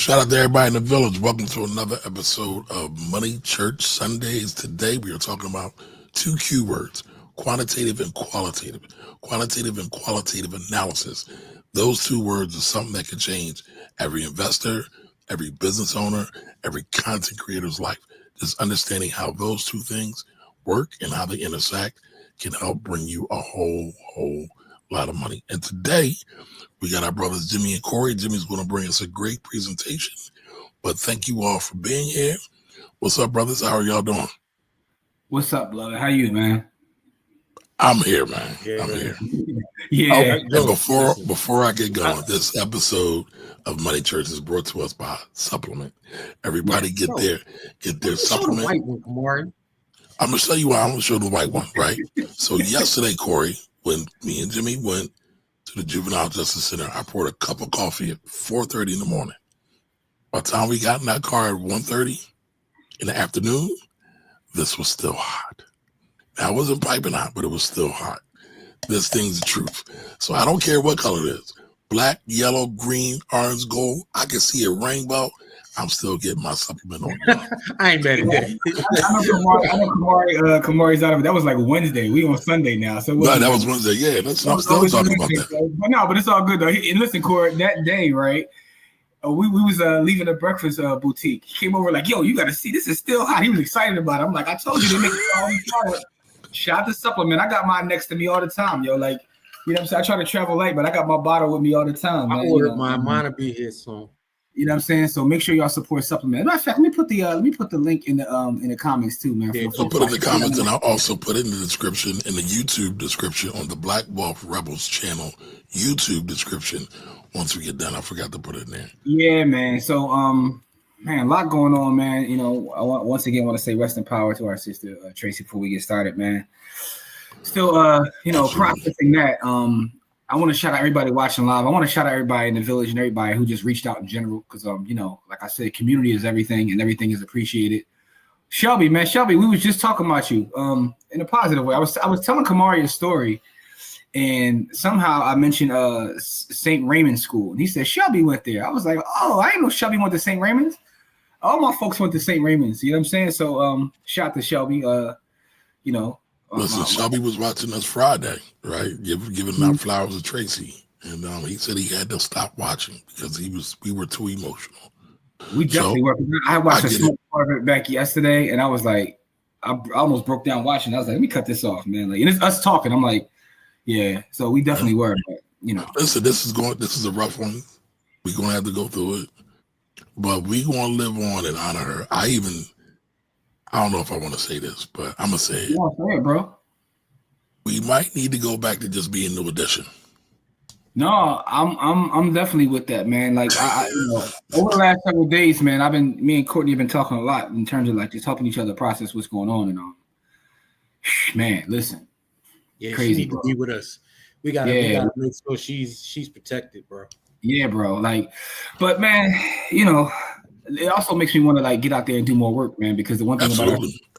Shout out to everybody in the village. Welcome to another episode of Money Church Sundays. Today we are talking about two keywords, quantitative and qualitative. Quantitative and qualitative analysis. Those two words are something that can change every investor, every business owner, every content creator's life. Just understanding how those two things work and how they intersect can help bring you a whole lot of money. And today we got our brothers Jimmy and Corey. Jimmy's going to bring us a great presentation, but thank you all for being here. What's up, brothers? How are y'all doing? What's up, brother? How you, man? I'm here, man. Yeah, I'm here. Yeah. And before I get going, this episode of Money Church is brought to us by Supplement. Everybody get their supplement. White one, Kamari. I'm gonna show you why. I'm gonna show the white one, right? So yesterday, Corey, when me and Jimmy went to the Juvenile Justice Center, I poured a cup of coffee at 4:30 in the morning. By the time we got in that car at 1:30 in the afternoon, this was still hot. Now, it wasn't piping hot, but it was still hot. This thing's the truth. So I don't care what color it is. Black, yellow, green, orange, gold. I can see a rainbow. I'm still getting my supplement on. I ain't mad at that. I know Kamari's out of it. That was like Wednesday. We on Sunday now. So no, that was Wednesday. Yeah, I'm still talking about that. But it's all good though. And listen, Corey, that day, right? We was leaving a breakfast boutique. He came over like, yo, you got to see, this is still hot. He was excited about it. I'm like, I told you they make it all the time. Shout out to Supplement. I got mine next to me all the time, yo. Like, you know what I'm saying? I try to travel light, but I got my bottle with me all the time. I ordered mine. Mine will be here soon. You know what I'm saying? So make sure y'all support Supplement. Matter of fact, let me put the link in the comments too, man. Yeah, I'll put it in the comments, and I'll also put it in the description, in the YouTube description on the Black Wealth Rebels channel YouTube description. Once we get done, I forgot to put it in there. Yeah, man. So man, a lot going on, man. You know, I want to say rest in power to our sister Tracy before we get started, man. Still processing that. I want to shout out everybody watching live. I want to shout out everybody in the village and everybody who just reached out in general because like I said, community is everything and everything is appreciated. Shelby, we was just talking about you in a positive way. I was telling Kamari a story, and somehow I mentioned St. Raymond's School, and he said Shelby went there. I was like, oh, I didn't know Shelby went to St. Raymond's. All my folks went to St. Raymond's. You know what I'm saying? So shout out to Shelby. Listen, Shelby was watching us Friday, right? Giving out flowers to Tracy, and he said he had to stop watching because we were too emotional. We definitely were. I watched a small part of it back yesterday, and I was like, I almost broke down watching. I was like, let me cut this off, man. Like, and it's us talking. I'm like, yeah. So we definitely were, but Listen, this is a rough one. We're gonna have to go through it, but we gonna live on and honor her. I don't know if I want to say this, but I'm gonna say it. Yeah, say it, bro. We might need to go back to just being New Edition. No, I'm definitely with that, man. Like I over the last several days, man, me and Courtney have been talking a lot in terms of like just helping each other process what's going on and man, listen. Yeah, crazy, she needs to be with us. We gotta make sure she's protected, bro. Yeah, bro. Like, but man, it also makes me want to like get out there and do more work, man. Because the one thing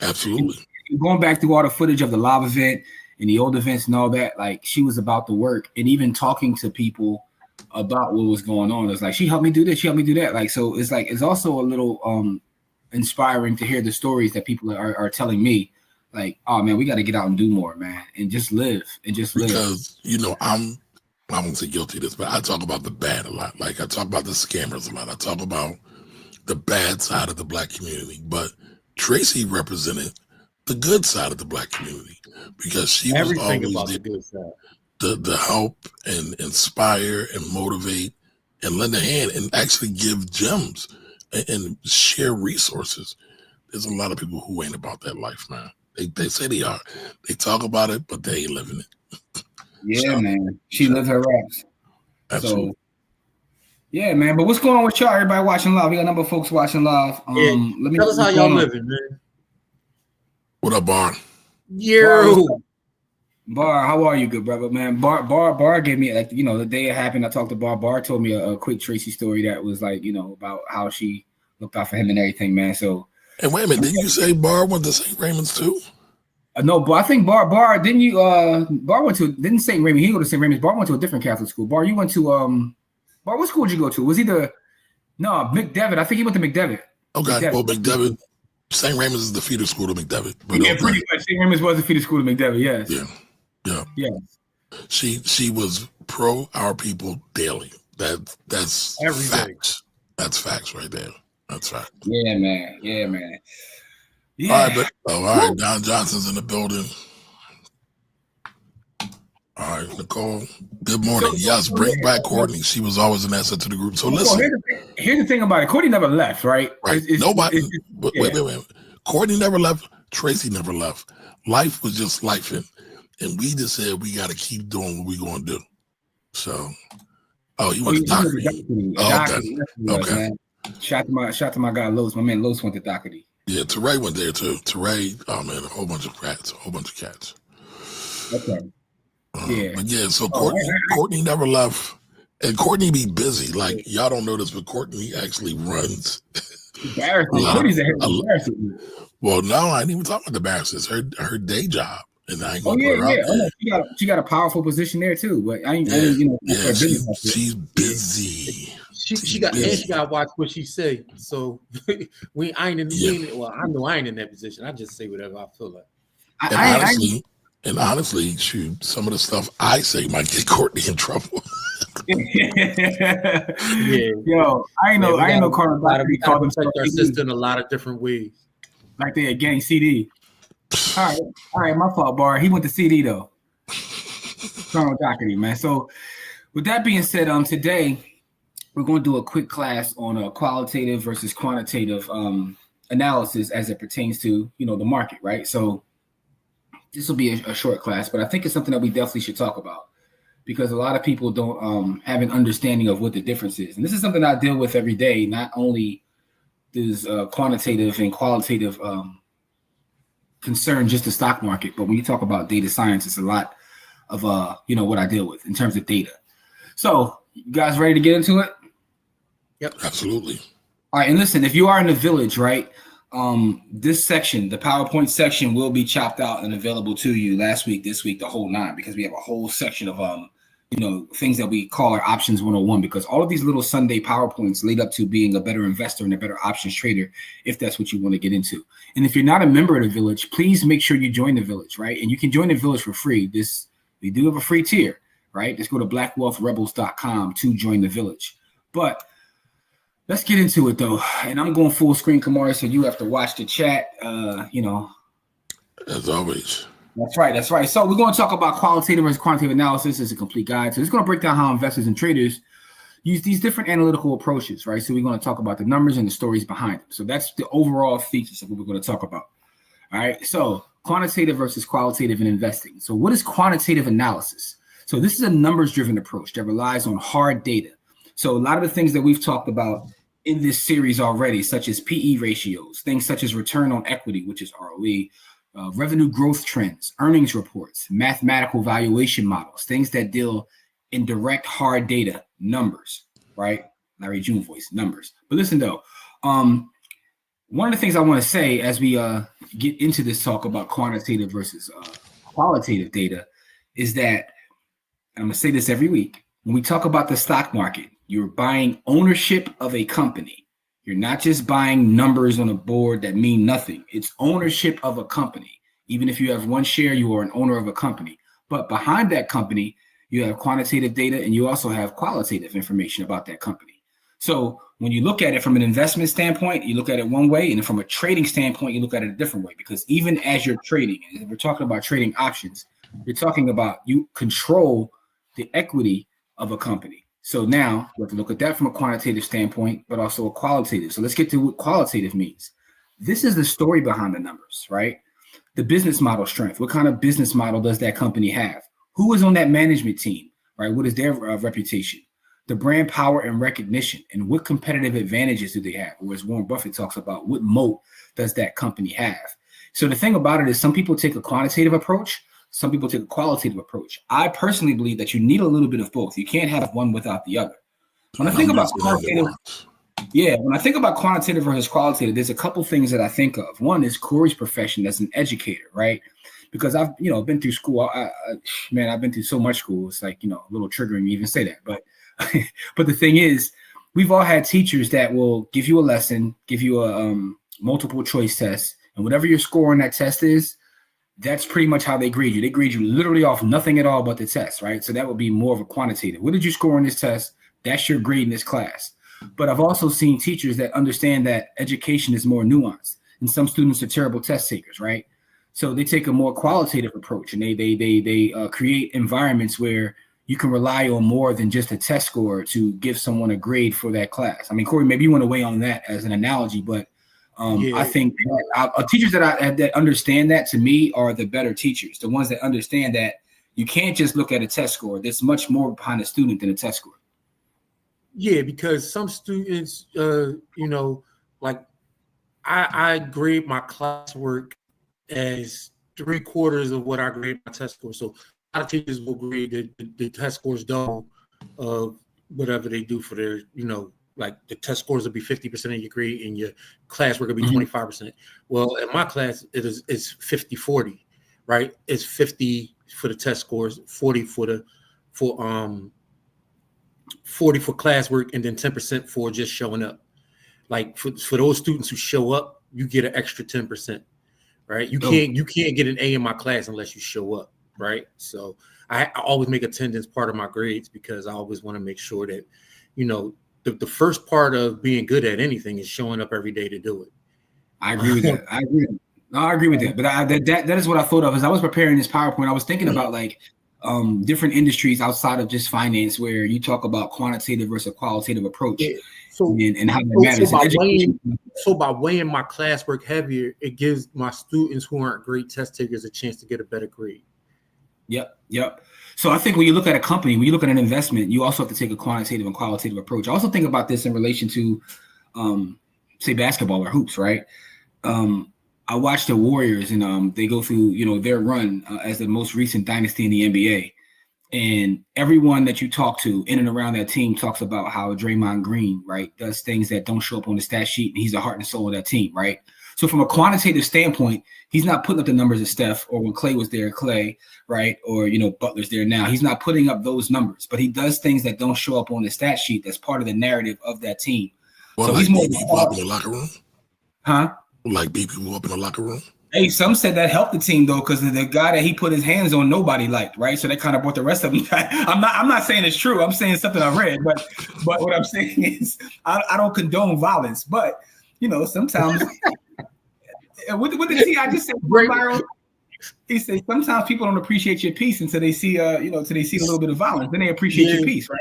absolutely, going back through all the footage of the live event and the old events and all that, like she was about the work and even talking to people about what was going on. It's like she helped me do this, she helped me do that. Like, so it's like it's also a little inspiring to hear the stories that people are telling me. Like, oh man, we got to get out and do more, man, and just live because I'm gonna say guilty of this, but I talk about the bad a lot. Like I talk about the scammers a lot. I talk about the bad side of the Black community, but Tracy represented the good side of the Black community because she was always about the good side. To help and inspire and motivate and lend a hand and actually give gems and share resources. There's a lot of people who ain't about that life, man. They say they are. They talk about it, but they ain't living it. Yeah, man. She lived her raps. Absolutely. So, yeah, man. But what's going on with y'all? Everybody watching live. We got a number of folks watching live. Tell us how y'all living, man. What up, Bar? Bar, how are you, good brother, man? Bar gave me like the day it happened. I talked to Bar. Bar told me a quick Tracy story that was like about how she looked out for him and everything, man. So. And wait a minute, didn't you say Bar went to St. Raymond's too? No, but I think Bar Bar went to didn't St. Raymond. He go to St. Raymond's. Bar went to a different Catholic school. Bar, you went to Bar, what school did you go to? Was either No, McDevitt. I think he went to McDevitt. Okay, well, McDevitt, St. Raymond's is the feeder school to McDevitt. But yeah, pretty much. St. Raymond's was the feeder school to McDevitt. Yes. Yeah. She was pro our people daily. That's facts. That's facts right there. That's facts. Yeah, man. Yeah. All right. Don Johnson's in the building. All right, Nicole. Good morning. Yes, bring back Courtney. She was always an asset to the group. So listen. Here's the thing about it. Courtney never left, right? Right. Nobody. Wait. Courtney never left. Tracy never left. Life was just life, and we just said we got to keep doing what we're going to do. So, he went to Doherty. Okay. Man. Shout to my guy Los. My man Los went to Doherty. Yeah, Teray went there too. Teray, oh man, a whole bunch of cats. Okay. So Courtney never left. And Courtney be busy. Like, y'all don't know this, but Courtney actually runs. Embarrassing. Well, no, I didn't even talk about the embarrassing. It's her day job. And I ain't gonna put her out there. She got a powerful position there too. But she's busy. She got to watch what she say. So I know I ain't in that position. I just say whatever I feel like. Honestly, shoot, some of the stuff I say might get Courtney in trouble. Yo, I know Carter. We got to protect our sister in a lot of different ways. Like they gang CD. All right, my fault, Bar. He went to CD though. Colonel Doherty, man. So, with that being said, today we're going to do a quick class on a qualitative versus quantitative analysis as it pertains to the market, right? So, this will be a short class, but I think it's something that we definitely should talk about because a lot of people don't have an understanding of what the difference is, and this is something I deal with every day. Not only does quantitative and qualitative concern just the stock market, but when you talk about data science, it's a lot of what I deal with in terms of data. So, you guys ready to get into it? Yep, absolutely. All right, and listen, if you are in the village, right, this section, the PowerPoint section, will be chopped out and available to you last week, this week, the whole 9, because we have a whole section of things that we call our options 101, because all of these little Sunday PowerPoints lead up to being a better investor and a better options trader, if that's what you want to get into. And if you're not a member of the village, please make sure you join the village, right? And you can join the village for free. We do have a free tier, right? Just go to blackwealthrebels.com to join the village. But let's get into it though. And I'm going full screen, Kamari, so you have to watch the chat, As always. That's right. So we're going to talk about qualitative versus quantitative analysis as a complete guide. So it's going to break down how investors and traders use these different analytical approaches, right? So we're going to talk about the numbers and the stories behind them. So that's the overall features of what we're going to talk about. All right. So quantitative versus qualitative in investing. So what is quantitative analysis? So this is a numbers-driven approach that relies on hard data. So a lot of the things that we've talked about in this series already, such as PE ratios, things such as return on equity, which is ROE, revenue growth trends, earnings reports, mathematical valuation models, things that deal in direct hard data, numbers, right? Larry June voice, numbers. But listen though, one of the things I want to say as we get into this talk about quantitative versus qualitative data is that, I'm going to say this every week, when we talk about the stock market, you're buying ownership of a company. You're not just buying numbers on a board that mean nothing. It's ownership of a company. Even if you have one share, you are an owner of a company. But behind that company, you have quantitative data and you also have qualitative information about that company. So when you look at it from an investment standpoint, you look at it one way, and from a trading standpoint, you look at it a different way. Because even as you're trading, and we're talking about trading options, you're talking about you control the equity of a company. So now we have to look at that from a quantitative standpoint, but also a qualitative. So let's get to what qualitative means. This is the story behind the numbers, right? The business model strength. What kind of business model does that company have? Who is on that management team, right? What is their reputation? The brand power and recognition, and what competitive advantages do they have? Or as Warren Buffett talks about, what moat does that company have? So the thing about it is some people take a quantitative approach. Some people take a qualitative approach. I personally believe that you need a little bit of both. You can't have one without the other. When I think about quantitative versus qualitative, there's a couple things that I think of. One is Corey's profession as an educator, right? Because I've been through school. I've been through so much school. It's like a little triggering to even say that. But but the thing is, we've all had teachers that will give you a lesson, give you a multiple choice test, and whatever your score on that test is, that's pretty much how they grade you. They grade you literally off nothing at all but the test, right? So that would be more of a quantitative. What did you score on this test? That's your grade in this class. But I've also seen teachers that understand that education is more nuanced, and some students are terrible test takers, right? So they take a more qualitative approach, and they create environments where you can rely on more than just a test score to give someone a grade for that class. I mean, Corey, maybe you want to weigh on that as an analogy, but I think teachers that understand that, to me, are the better teachers. The ones that understand that you can't just look at a test score. There's much more behind a student than a test score. Yeah, because some students, like I grade my classwork as 3/4 of what I grade my test score. So a lot of teachers will grade the test scores double of whatever they do for their, like the test scores will be 50% of your grade and your classwork will be 25%. Well, in my class, it's 50-40, right? It's 50 for the test scores, 40 for 40 for classwork, and then 10% for just showing up. Like for those students who show up, you get an extra 10%, right? You can't get an A in my class unless you show up, right? So I always make attendance part of my grades because I always want to make sure that, the first part of being good at anything is showing up every day to do it. I agree with that. I agree with that. But that is what I thought of as I was preparing this PowerPoint. I was thinking about like different industries outside of just finance, where you talk about quantitative versus qualitative approach, and how that matters. So by weighing my classwork heavier, it gives my students who aren't great test takers a chance to get a better grade. Yep. So I think when you look at a company, when you look at an investment, you also have to take a quantitative and qualitative approach. I also think about this in relation to, say, basketball or hoops, right? I watch the Warriors, and they go through, their run as the most recent dynasty in the NBA. And everyone that you talk to in and around that team talks about how Draymond Green, right, does things that don't show up on the stat sheet, and he's the heart and soul of that team, right? So from a quantitative standpoint, he's not putting up the numbers of Steph, or when Clay was there, Clay, right? Or, Butler's there now. He's not putting up those numbers, but he does things that don't show up on the stat sheet. That's part of the narrative of that team. Well, so like he's more people up in the locker room? Huh? Like beat people up in the locker room? Hey, some said that helped the team though, because the guy that he put his hands on, nobody liked, right? So that kind of brought the rest of them. I'm not saying it's true. I'm saying something I read, but what I'm saying is I don't condone violence, but sometimes what did T.I. just say? He said sometimes people don't appreciate your piece until they see until they see a little bit of violence, then they appreciate your piece, right?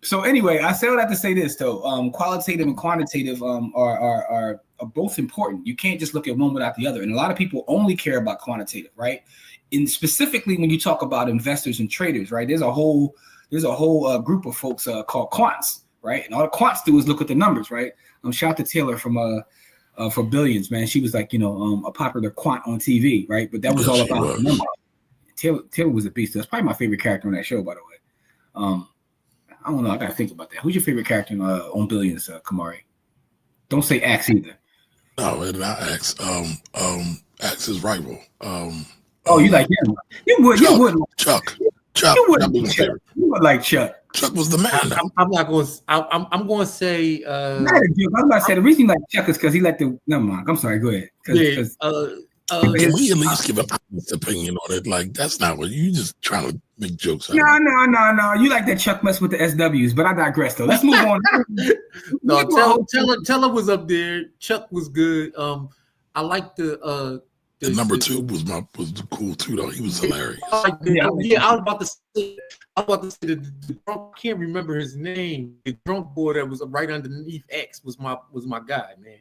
So anyway, I say all that to say this though. Qualitative and quantitative are both important. You can't just look at one without the other. And a lot of people only care about quantitative, right? And specifically when you talk about investors and traders, right? There's a whole group of folks called quants, right? And all the quants do is look at the numbers, right? Shout out to Taylor from for Billions, man. She was like, a popular quant on TV, right? But that was all about the numbers. Taylor was a beast. That's probably my favorite character on that show, by the way. I don't know. I gotta think about that. Who's your favorite character on Billions, Kamari? Don't say Axe either. No, not Axe. Axe's rival. You like him? You would like Chuck. You would like Chuck. Chuck was the man. I'm not going. I'm going to say. Not a joke. I'm about to say the reason you like Chuck is because he let the. Never mind. I'm sorry. Go ahead. Can we at least give an honest opinion on it? Like, that's not what you just trying to make jokes out. No. You like that Chuck mess with the SWs, but I digress though. Let's move on. No, Teller was up there. Chuck was good. I like the number 2 was cool too though. He was hilarious. I was about to say the drunk, I can't remember his name. The drunk boy that was right underneath X was my guy, man.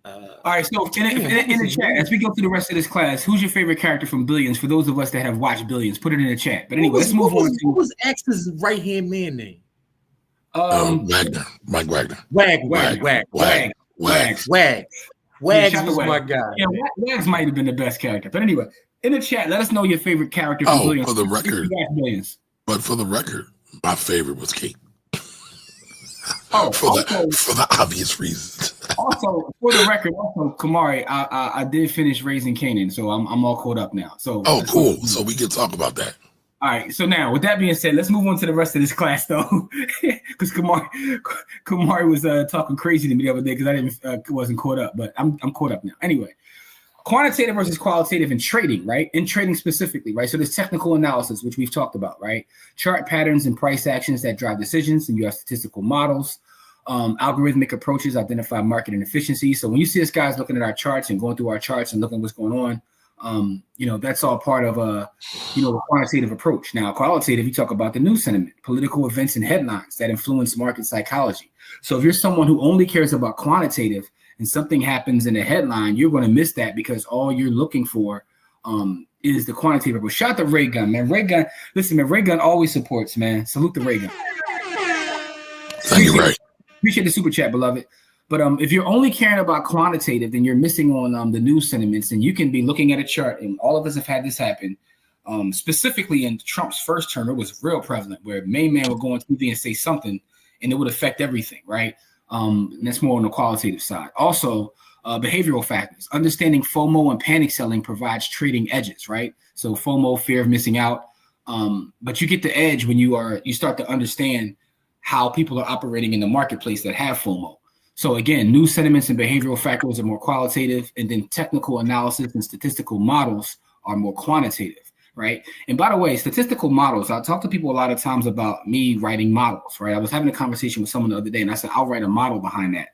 All right, so in the chat, as we go through the rest of this class, who's your favorite character from Billions? For those of us that have watched Billions, put it in the chat. But anyway, let's move on. What was X's right-hand man name? Wagner. Mike Wagner. Wags was my guy. Yeah, Wags might have been the best character. But anyway, in the chat, let us know your favorite character from Billions. For the record. But for the record, my favorite was Kate. For the obvious reasons. Also, for the record, Kamari, I did finish Raising Canaan, so I'm all caught up now. So cool. So we can talk about that. All right. So now, with that being said, let's move on to the rest of this class, though, because Kamari was talking crazy to me the other day because I wasn't caught up, but I'm caught up now. Anyway, quantitative versus qualitative in trading, right? In trading specifically, right? So there's technical analysis, which we've talked about, right? Chart patterns and price actions that drive decisions, and you have statistical models. Algorithmic approaches identify market inefficiency. So when you see us guys looking at our charts and going through our charts and looking at what's going on, that's all part of a quantitative approach. Now, qualitative, you talk about the news sentiment, political events and headlines that influence market psychology. So if you're someone who only cares about quantitative and something happens in a headline, you're going to miss that because all you're looking for is the quantitative approach. Shout out to Ray Gun, man. Ray Gun, listen, man, Ray Gun always supports, man. Salute to Ray Gun. Thank you, Ray. Appreciate the super chat, beloved. But if you're only caring about quantitative, then you're missing on the news sentiments, and you can be looking at a chart, and all of us have had this happen. Specifically in Trump's first term, it was real prevalent where main man would go on TV and say something, and it would affect everything, right? And that's more on the qualitative side. Also, behavioral factors. Understanding FOMO and panic selling provides trading edges, right? So FOMO, fear of missing out. But you get the edge when you start to understand how people are operating in the marketplace that have FOMO. So again, news sentiments and behavioral factors are more qualitative, and then technical analysis and statistical models are more quantitative, right? And by the way, statistical models, I talk to people a lot of times about me writing models, right? I was having a conversation with someone the other day, and I said, I'll write a model behind that.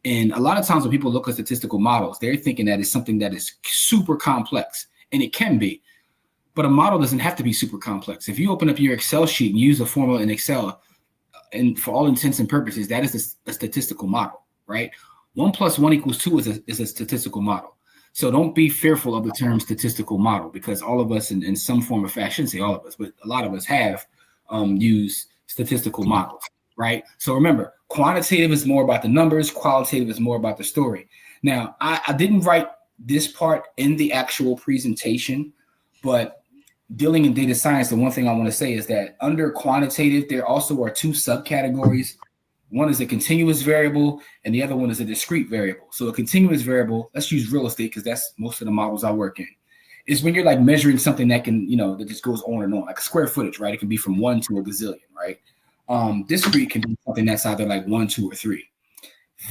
And a lot of times when people look at statistical models, they're thinking that it's something that is super complex, and it can be. But a model doesn't have to be super complex. If you open up your Excel sheet and use a formula in Excel, and for all intents and purposes, that is a statistical model, right? 1 + 1 = 2 is a statistical model. So don't be fearful of the term statistical model, because all of us in some form or fashion, I shouldn't say all of us, but a lot of us have used statistical models, right? So remember, quantitative is more about the numbers, qualitative is more about the story. Now, I didn't write this part in the actual presentation, but dealing in data science, the one thing I want to say is that under quantitative, there also are 2 subcategories. One is a continuous variable, and the other one is a discrete variable. So a continuous variable, let's use real estate because that's most of the models I work in, is when you're like measuring something that can, that just goes on and on, like square footage, right? It can be from 1 to a gazillion, right? Discrete can be something that's either like 1, 2, or 3.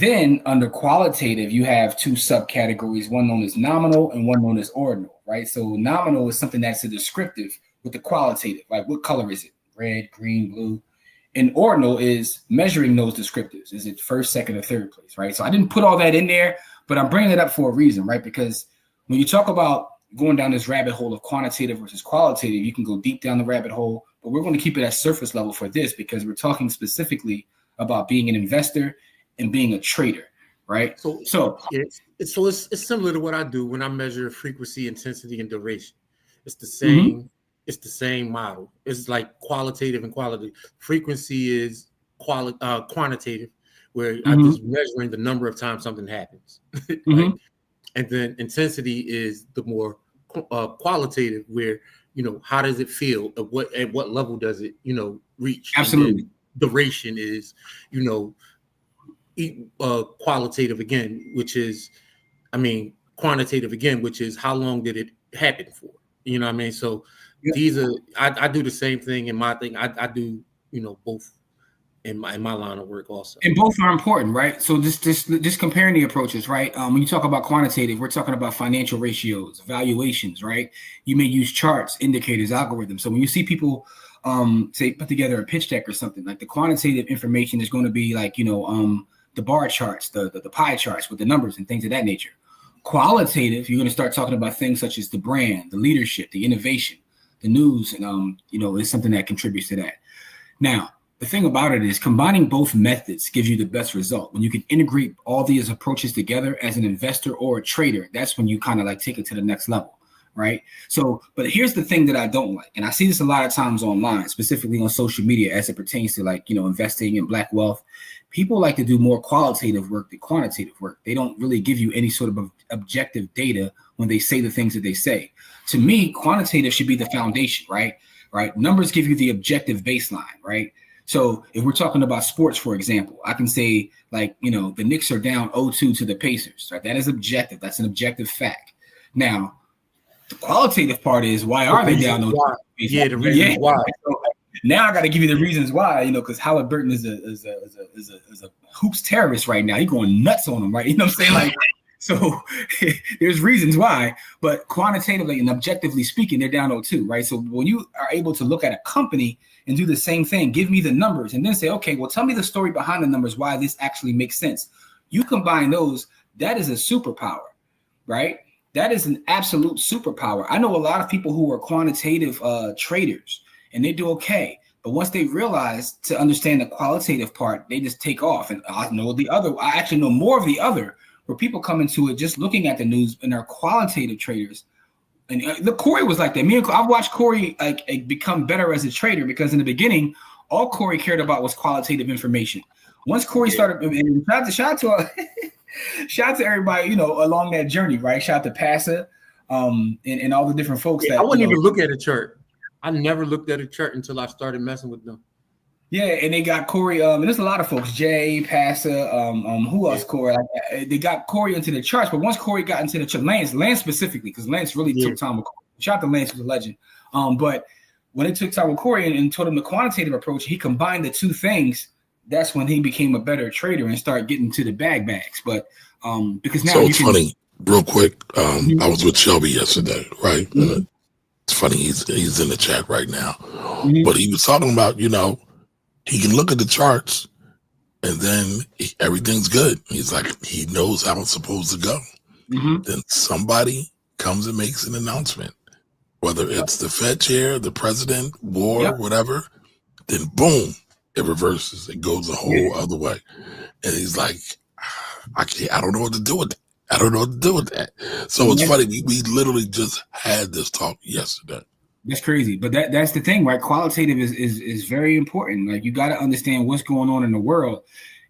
Then under qualitative, you have 2 subcategories, one known as nominal and one known as ordinal, right? So nominal is something that's a descriptive with the qualitative, like what color is it? Red, green, blue. And ordinal is measuring those descriptives. Is it first, second, or third place, right? So I didn't put all that in there, but I'm bringing it up for a reason, right? Because when you talk about going down this rabbit hole of quantitative versus qualitative, you can go deep down the rabbit hole, but we're going to keep it at surface level for this because we're talking specifically about being an investor and being a trader, right? So it's similar to what I do when I measure frequency, intensity, and duration. It's the same. Mm-hmm. It's the same model. It's like qualitative and qualitative. Frequency is quantitative, where I'm just measuring the number of times something happens. Right? And then intensity is the more qualitative, where how does it feel? At what level does it reach? Absolutely. Duration is qualitative again, which is, quantitative again, which is how long did it happen for? You know what I mean? So these are, I do the same thing in my thing. I do, both in my line of work also. And both are important, right? So just comparing the approaches, right? When you talk about quantitative, we're talking about financial ratios, valuations, right? You may use charts, indicators, algorithms. So when you see people say put together a pitch deck or something, like the quantitative information is going to be like, the bar charts, the pie charts with the numbers and things of that nature. Qualitative, you're going to start talking about things such as the brand, the leadership, the innovation, the news, and it's something that contributes to that. Now, the thing about it is combining both methods gives you the best result. When you can integrate all these approaches together as an investor or a trader, that's when you kind of like take it to the next level, right? So, but here's the thing that I don't like, and I see this a lot of times online, specifically on social media as it pertains to like, investing in Black wealth. People like to do more qualitative work than quantitative work. They don't really give you any sort of objective data when they say the things that they say. To me, quantitative should be the foundation, right? Right. Numbers give you the objective baseline, right? So if we're talking about sports, for example, I can say like, the Knicks are down 0-2 to the Pacers, right? That is objective. That's an objective fact. Now, The qualitative part is why are they down those? Yeah, the reasons why. So now I got to give you the reasons why, because Howard Burton is a hoops terrorist right now. He's going nuts on them, right? You know what I'm saying? Like, so there's reasons why, but quantitatively and objectively speaking, they're down 0-2, right? So when you are able to look at a company and do the same thing, give me the numbers, and then say, okay, well, tell me the story behind the numbers, why this actually makes sense. You combine those, that is a superpower, right? That is an absolute superpower. I know a lot of people who are quantitative traders, and they do okay. But once they realize to understand the qualitative part, they just take off. And I actually know more of the other, where people come into it just looking at the news and are qualitative traders. And look, Corey was like that. I've watched Corey become better as a trader, because in the beginning, all Corey cared about was qualitative information. Once Corey started, and shout out to everybody, along that journey, right? Shout out to Passa, and all the different folks that I wouldn't even look at a chart. I never looked at a chart until I started messing with them. Yeah, and they got Corey, and there's a lot of folks, Jay, Passa, who else, Corey? They got Corey into the charts, but once Corey got into the chart, Lance specifically, because Lance really took time with Corey. Shout out to Lance, who's a legend. But when it took time with Corey and told him the quantitative approach, he combined the two things. That's when he became a better trader and started getting to the bags. But because now so it's funny, real quick. I was with Shelby yesterday, right? Mm-hmm. It's funny, he's in the chat right now, but he was talking about, he can look at the charts and then everything's good. He's like, he knows how it's supposed to go. Then somebody comes and makes an announcement, whether it's the Fed chair, the president, war, whatever, then boom, it reverses. It goes a whole other way. And he's like, I don't know what to do with that. I don't know what to do with that. So it's funny. We literally just had this talk yesterday. That's crazy. But that's the thing, right? Qualitative is very important. Like, you got to understand what's going on in the world.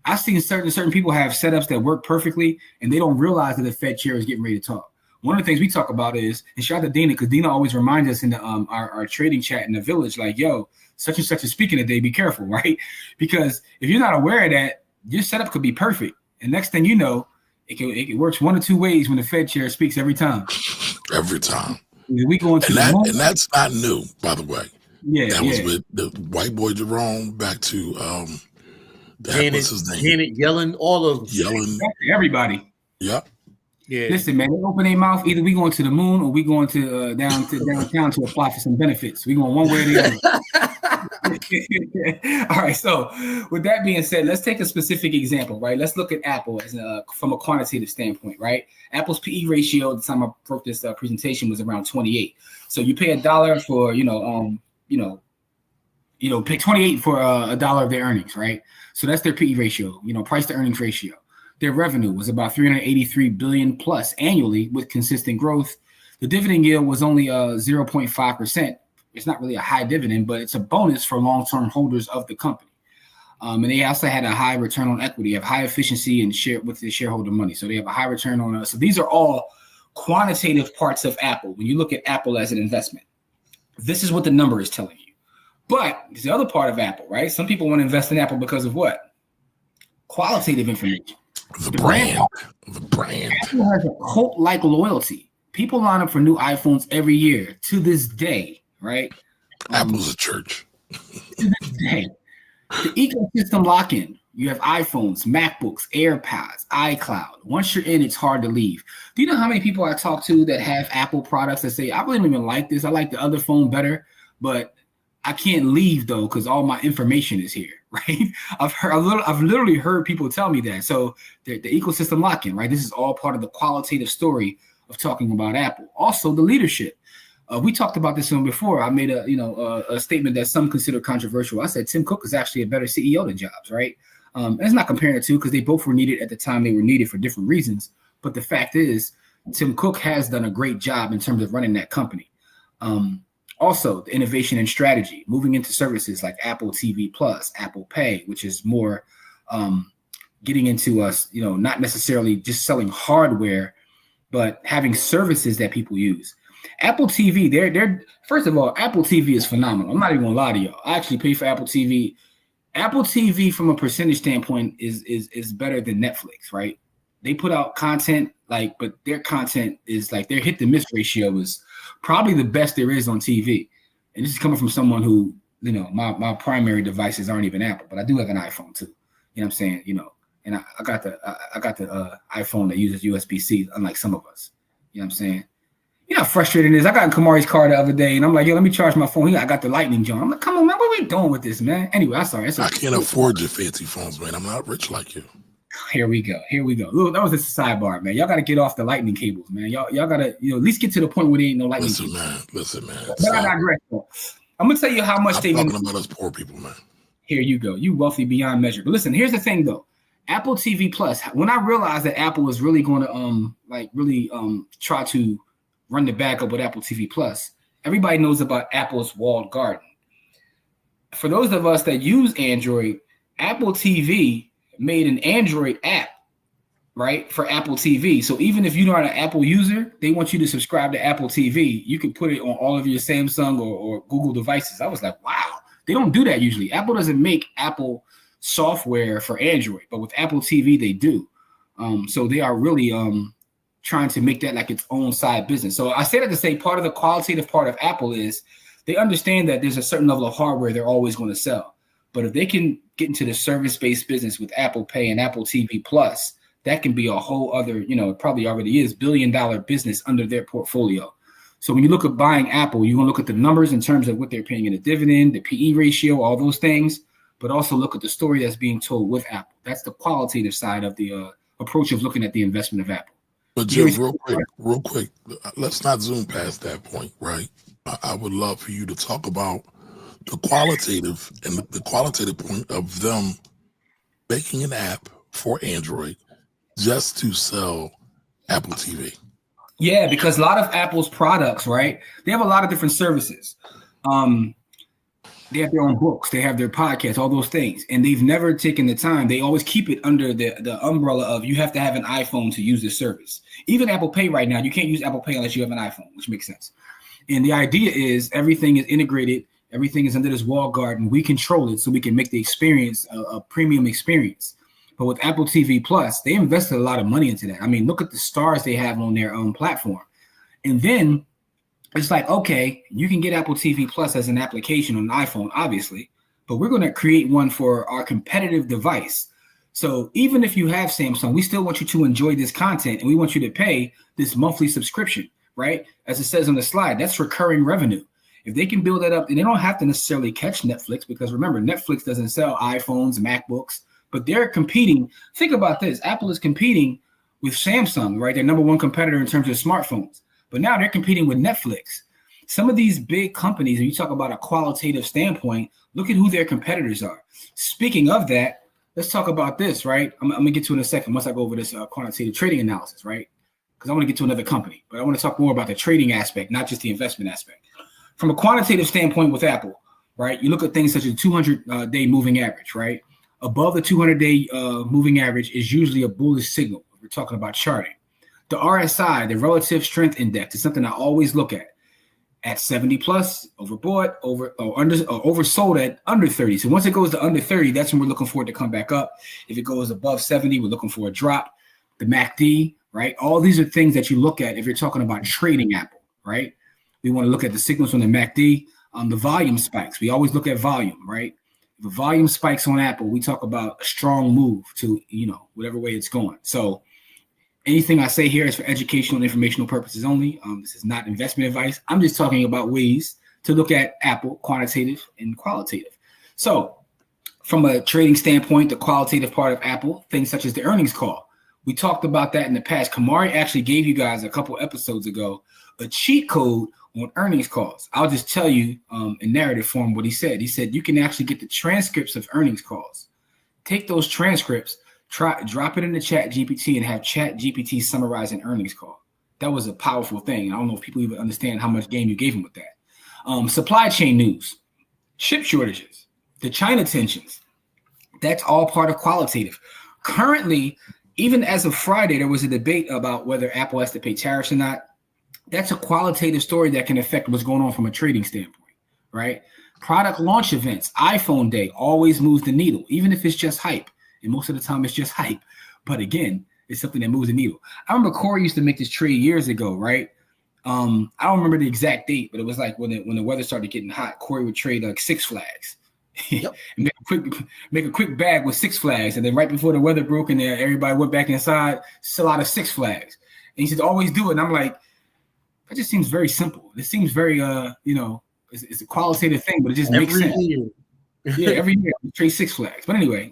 I've seen certain people have setups that work perfectly, and they don't realize that the Fed chair is getting ready to talk. One of the things we talk about is, and shout out to Dina, because Dina always reminds us in the our trading chat in the village, like, yo, such and such is speaking today, be careful, right? Because if you're not aware of that, your setup could be perfect. And next thing you know, it works one or two ways when the Fed chair speaks every time. Every time. We go into and that's not new, by the way. Yeah, that was with the white boy Jerome, back to what's his name? Janet Yellen, all of them. Yellen. Everybody. Yep. Yeah. Listen, man, they open their mouth. Either we going to the moon or we going to downtown to apply for some benefits. We going one way or the other. All right. So, with that being said, let's take a specific example, right? Let's look at Apple as from a quantitative standpoint, right? Apple's PE ratio at the time I broke this presentation was around 28. So you pay $1 for pay 28 for $1 of their earnings, right? So that's their PE ratio, price to earnings ratio. Their revenue was about $383 billion plus annually with consistent growth. The dividend yield was only 0.5%. It's not really a high dividend, but it's a bonus for long-term holders of the company. And they also had a high return on equity, have high efficiency and share with the shareholder money. So they have a high return on. So these are all quantitative parts of Apple. When you look at Apple as an investment, this is what the number is telling you. But there's the other part of Apple, right? Some people want to invest in Apple because of what? Qualitative information. The brand. Apple has a cult-like loyalty. People line up for new iPhones every year to this day, right? Apple's a church. To this day. The ecosystem lock-in. You have iPhones, MacBooks, AirPods, iCloud. Once you're in, it's hard to leave. Do you know how many people I talk to that have Apple products that say, I really don't even like this. I like the other phone better, but I can't leave though because all my information is here, right? I've literally heard people tell me that. So the ecosystem lock-in, right? This is all part of the qualitative story of talking about Apple. Also, the leadership. We talked about this one before. I made a statement that some consider controversial. I said Tim Cook is actually a better CEO than Jobs, right? And it's not comparing the two because they both were needed at the time they were needed for different reasons. But the fact is, Tim Cook has done a great job in terms of running that company. Also, the innovation and strategy, moving into services like Apple TV Plus, Apple Pay, which is more getting into us, not necessarily just selling hardware, but having services that people use. Apple TV, they're first of all, Apple TV is phenomenal. I'm not even gonna lie to y'all. I actually pay for Apple TV. Apple TV from a percentage standpoint is better than Netflix, right? they put out content, like, but their content is like their hit to miss ratio is probably the best there is on TV. And this is coming from someone who, you know, my primary devices aren't even Apple, but I do have an iPhone too. You know what I'm saying? You know, and I got the iPhone that uses USB-C, unlike some of us. You know what I'm saying? You know how frustrating it is. I got in Kamari's car the other day, and I'm like, yo, let me charge my phone. I got the lightning joint. I'm like, come on, man, what are we doing with this, man? Anyway, I'm sorry. I can't afford your fancy phones, man. I'm not rich like you. Here we go. Look, that was a sidebar, man. Y'all got to get off the lightning cables, man. Y'all got to, you know, at least get to the point where there ain't no lightning cables. Listen, man. But I digress, though. I'm going to tell you how much I'm talking about us poor people, man. Here you go. You wealthy beyond measure. But listen, here's the thing, though. Apple TV Plus, when I realized that Apple was really going to try to run the backup with Apple TV Plus, everybody knows about Apple's walled garden. For those of us that use Android, Apple TV made an Android app, right, for Apple TV. So even if you're not an Apple user, they want you to subscribe to Apple TV. You can put it on all of your Samsung or Google devices. I was like, wow, they don't do that usually. Apple doesn't make Apple software for Android, but with Apple TV, they do. So they are really trying to make that like its own side business. So I say that to say part of the qualitative part of Apple is they understand that there's a certain level of hardware they're always going to sell. But if they can get into the service-based business with Apple Pay and Apple TV Plus, that can be a whole other, you know, it probably already is billion-dollar business under their portfolio. So when you look at buying Apple, you're going to look at the numbers in terms of what they're paying in a dividend, the PE ratio, all those things, but also look at the story that's being told with Apple. That's the qualitative side of the approach of looking at the investment of Apple. But Jim, real quick, let's not zoom past that point, right? I would love for you to talk about the qualitative and the qualitative point of them making an app for Android just to sell Apple TV. Yeah, because a lot of Apple's products, right, they have a lot of different services. They have their own books, they have their podcasts, all those things. And they've never taken the time. They always keep it under the umbrella of you have to have an iPhone to use this service. Even Apple Pay right now, you can't use Apple Pay unless you have an iPhone, which makes sense. And the idea is everything is integrated. Everything is under this walled garden. We control it so we can make the experience a premium experience. But with Apple TV Plus, they invested a lot of money into that. I mean, look at the stars they have on their own platform. And then it's like, okay, you can get Apple TV Plus as an application on an iPhone, obviously, but we're going to create one for our competitive device. So even if you have Samsung, we still want you to enjoy this content and we want you to pay this monthly subscription, right? As it says on the slide, that's recurring revenue. If they can build that up, and they don't have to necessarily catch Netflix, because remember, Netflix doesn't sell iPhones, MacBooks, but they're competing. Think about this. Apple is competing with Samsung, right? Their number one competitor in terms of smartphones. But now they're competing with Netflix. Some of these big companies, and you talk about a qualitative standpoint, look at who their competitors are. Speaking of that, let's talk about this, right? I'm going to get to in a second once I go over this quantitative trading analysis, right? Because I want to get to another company. But I want to talk more about the trading aspect, not just the investment aspect. From a quantitative standpoint with Apple, right, you look at things such as 200-day moving average, right? Above the 200-day moving average is usually a bullish signal. We're talking about charting. The RSI, the relative strength index, is something I always look at 70 plus, overbought, oversold at under 30. So once it goes to under 30, that's when we're looking for it to come back up. If it goes above 70, we're looking for a drop. The MACD, right? All these are things that you look at if you're talking about trading Apple, right? We want to look at the signals on the MACD, the volume spikes. We always look at volume, right? If the volume spikes on Apple, we talk about a strong move to, you know, whatever way it's going. So anything I say here is for educational and informational purposes only. This is not investment advice. I'm just talking about ways to look at Apple, quantitative and qualitative. So from a trading standpoint, the qualitative part of Apple, things such as the earnings call. We talked about that in the past. Kamari actually gave you guys a couple episodes ago a cheat code on earnings calls. I'll just tell you in narrative form what he said. He said you can actually get the transcripts of earnings calls. Take those transcripts, drop it in the chat GPT and have chat GPT summarize an earnings call. That was a powerful thing. I don't know if people even understand how much game you gave him with that. Supply chain news, chip shortages, the China tensions. That's all part of qualitative. Currently, even as of Friday, there was a debate about whether Apple has to pay tariffs or not. That's a qualitative story that can affect what's going on from a trading standpoint, right? Product launch events, iPhone Day always moves the needle, even if it's just hype. And most of the time it's just hype. But again, is something that moves the needle. I remember Corey used to make this trade years ago, right? I don't remember the exact date, but it was like when the weather started getting hot, Corey would trade like Six Flags. Yep. make a quick bag with Six Flags, and then right before the weather broke and everybody went back inside, sell out of Six Flags. And he said always do it. And I'm like, that just seems very simple. It seems very it's a qualitative thing, but it just makes sense. Yeah, every year we trade Six Flags. But anyway,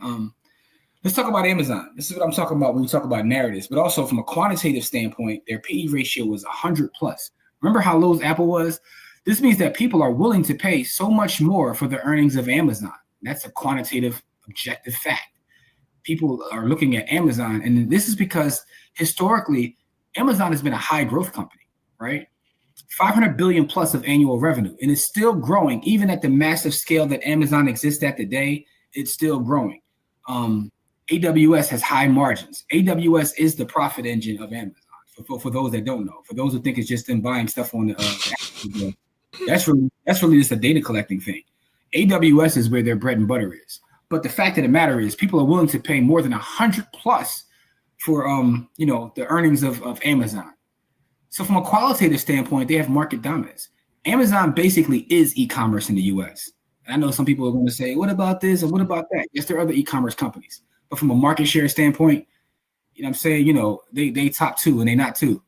let's talk about Amazon. This is what I'm talking about when we talk about narratives, but also from a quantitative standpoint, their PE ratio was 100 plus. Remember how low Apple was? This means that people are willing to pay so much more for the earnings of Amazon. That's a quantitative, objective fact. People are looking at Amazon, and this is because historically, Amazon has been a high growth company, right? 500 billion plus of annual revenue, and it's still growing. Even at the massive scale that Amazon exists at today, it's still growing. AWS has high margins. AWS is the profit engine of Amazon. For those that don't know, for those who think it's just them buying stuff on the that's really just a data collecting thing. AWS is where their bread and butter is. But the fact of the matter is, people are willing to pay more than 100 plus for the earnings of Amazon. So from a qualitative standpoint, they have market dominance. Amazon basically is e-commerce in the US. And I know some people are going to say, what about this and what about that? Yes, there are other e-commerce companies. But from a market share standpoint, I'm saying, they top two and they not two.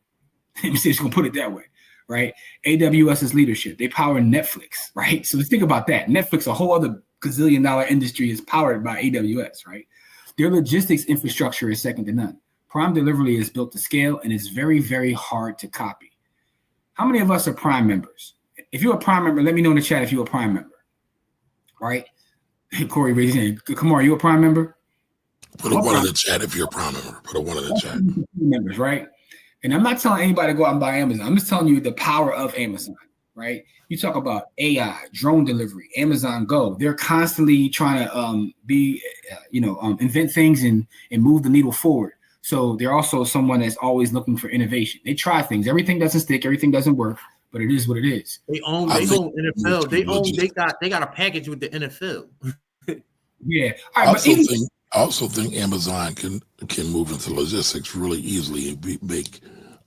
Let me just gonna put it that way, right? AWS's leadership, they power Netflix, right? So let's think about that. Netflix, a whole other gazillion-dollar industry, is powered by AWS, right? Their logistics infrastructure is second to none. Prime Delivery is built to scale and it's very, very hard to copy. How many of us are Prime members? If you're a Prime member, let me know in the chat if you're a Prime member, right? Corey raised his hand. Come on, are you a Prime member? Put a one in the chat if you're a Prime member. Put a one in the chat. Members, right? And I'm not telling anybody to go out and buy Amazon. I'm just telling you the power of Amazon, right? You talk about AI, drone delivery, Amazon Go. They're constantly trying to invent things and move the needle forward. So they're also someone that's always looking for innovation. They try things. Everything doesn't stick. Everything doesn't work. But it is what it is. They own NFL. They got a package with the NFL. Yeah. All right, I also think Amazon can move into logistics really easily and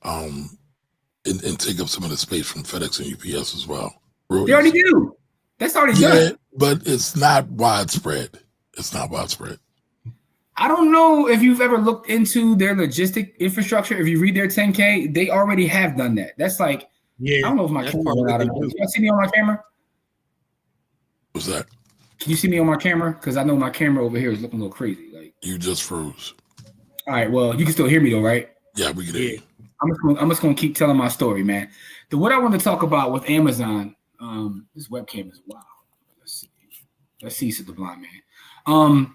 and take up some of the space from FedEx and UPS as well. They already do. That's already done. But it's not widespread. It's not widespread. I don't know if you've ever looked into their logistic infrastructure. If you read their 10K, they already have done that. That's like, I don't know if my camera went out or not. Can you see me on my camera? What's that? Can you see me on my camera? Because I know my camera over here is looking a little crazy. Like, you just froze. All right. Well, you can still hear me though, right? Yeah, we can hear you. I'm just gonna keep telling my story, man. What I want to talk about with Amazon, this webcam is wow. Let's see, said the blind man.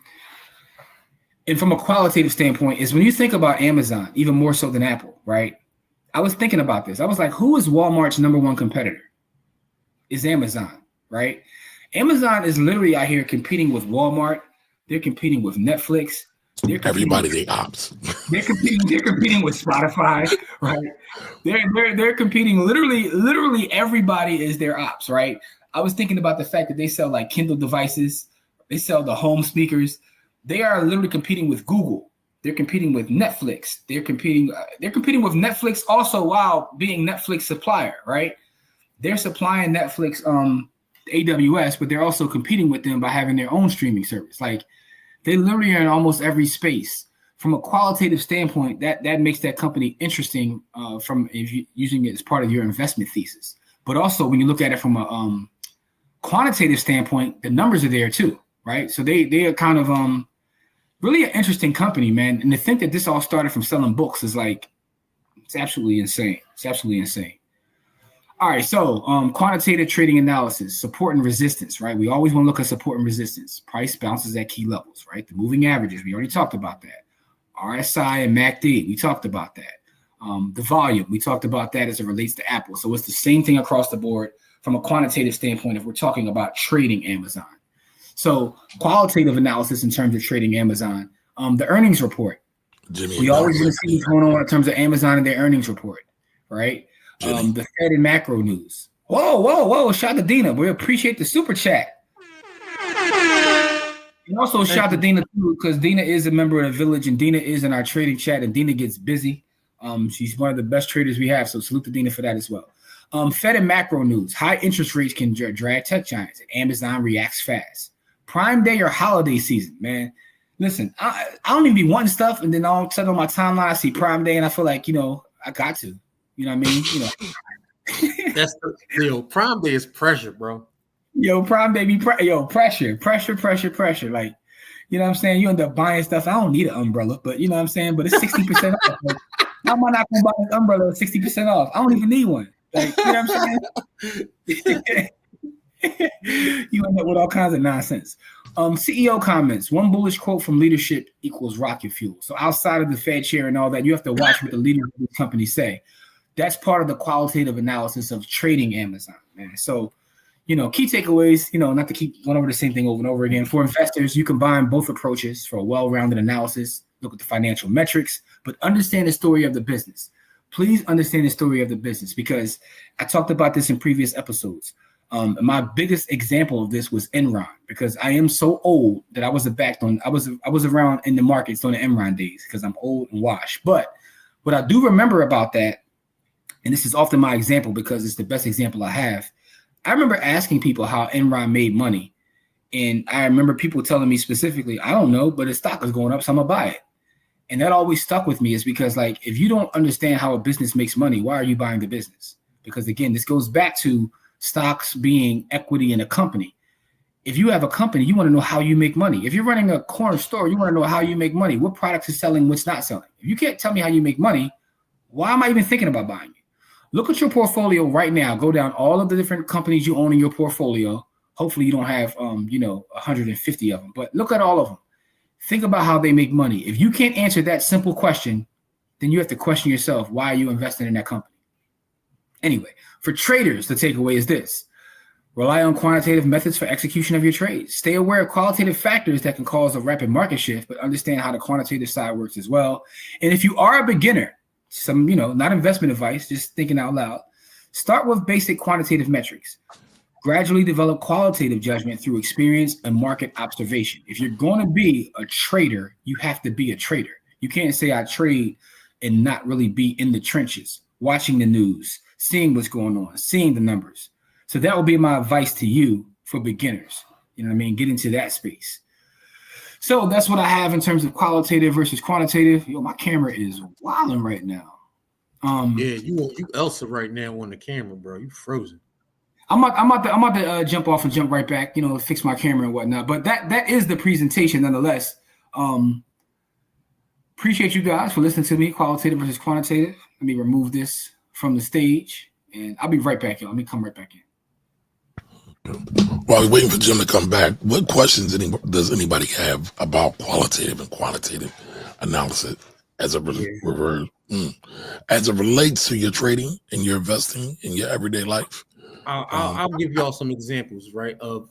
And from a qualitative standpoint, is when you think about Amazon, even more so than Apple, right? I was thinking about this. I was like, who is Walmart's number one competitor? Is Amazon, right? Amazon is literally out here competing with Walmart. They're competing with Netflix. Everybody they ops. They're competing with Spotify, right? They're competing literally everybody is their ops, right? I was thinking about the fact that they sell like Kindle devices, they sell the home speakers. They are literally competing with Google. They're competing with Netflix. They're competing with Netflix also while being Netflix supplier, right? They're supplying Netflix AWS, but they're also competing with them by having their own streaming service. Like, they literally are in almost every space. From a qualitative standpoint, that makes that company interesting from if you using it as part of your investment thesis. But also when you look at it from a quantitative standpoint, the numbers are there too, right? So they are kind of really an interesting company, man. And to think that this all started from selling books is like, it's absolutely insane. It's absolutely insane. All right, so quantitative trading analysis, support and resistance, right? We always want to look at support and resistance. Price bounces at key levels, right? The moving averages, we already talked about that. RSI and MACD, we talked about that. The volume, we talked about that as it relates to Apple. So it's the same thing across the board from a quantitative standpoint if we're talking about trading Amazon. So qualitative analysis in terms of trading Amazon, the earnings report. We always want to see what's going on in terms of Amazon and their earnings report, right? The Fed and macro news. Whoa. Shout out to Dina. We appreciate the super chat. And also Thank shout to you. Dina too, because Dina is a member of the village, and Dina is in our trading chat, and Dina gets busy. She's one of the best traders we have, so salute to Dina for that as well. Fed and macro news: high interest rates can drag tech giants. Amazon reacts fast. Prime Day or holiday season, man. Listen, I don't even be wanting stuff, and then all of a sudden on my timeline I see Prime Day, and I feel like I got to, you know what I mean? That's Prime Day is pressure, bro. Prime Day pressure. Like, you know what I'm saying? You end up buying stuff. I don't need an umbrella, but you know what I'm saying? But it's 60% off. Like, how am I not gonna buy this umbrella at 60% off? I don't even need one. Like, you know what I'm saying? You end up with all kinds of nonsense. CEO comments. One bullish quote from leadership equals rocket fuel. So outside of the Fed chair and all that, you have to watch what the leaders of the company say. That's part of the qualitative analysis of trading Amazon, man. So, key takeaways, not to keep going over the same thing over and over again. For investors, you combine both approaches for a well-rounded analysis. Look at the financial metrics, but understand the story of the business. Please understand the story of the business, because I talked about this in previous episodes. My biggest example of this was Enron, because I am so old that I was around in the markets during the Enron days, because I'm old and washed. But what I do remember about that, and this is often my example because it's the best example I have, I remember asking people how Enron made money. And I remember people telling me specifically, I don't know, but the stock is going up, so I'm going to buy it. And that always stuck with me, is because, like, if you don't understand how a business makes money, why are you buying the business? Because, again, this goes back to stocks being equity in a company. If you have a company, you want to know how you make money. If you're running a corner store, you want to know how you make money. What products are selling, what's not selling. If you can't tell me how you make money, why am I even thinking about buying it? Look at your portfolio right now. Go down all of the different companies you own in your portfolio. Hopefully you don't have 150 of them, but look at all of them. Think about how they make money. If you can't answer that simple question, then you have to question yourself, why are you investing in that company? Anyway, for traders, the takeaway is this: rely on quantitative methods for execution of your trades. Stay aware of qualitative factors that can cause a rapid market shift, but understand how the quantitative side works as well. And if you are a beginner, not investment advice, just thinking out loud, start with basic quantitative metrics. Gradually develop qualitative judgment through experience and market observation. If you're going to be a trader, you have to be a trader. You can't say I trade and not really be in the trenches, watching the news, seeing what's going on, seeing the numbers. So that will be my advice to you for beginners. You know what I mean? Get into that space. So that's what I have in terms of qualitative versus quantitative. My camera is wilding right now. Yeah, you Elsa right now on the camera, bro. You frozen. I'm about to jump off and jump right back, fix my camera and whatnot. But that is the presentation nonetheless. Appreciate you guys for listening to me, qualitative versus quantitative. Let me remove this from the stage, and I'll be right back, y'all. Let me come right back in. While we're waiting for Jim to come back, what questions does anybody have about qualitative and quantitative analysis as it relates to your trading and your investing in your everyday life? I'll give y'all some examples, right, of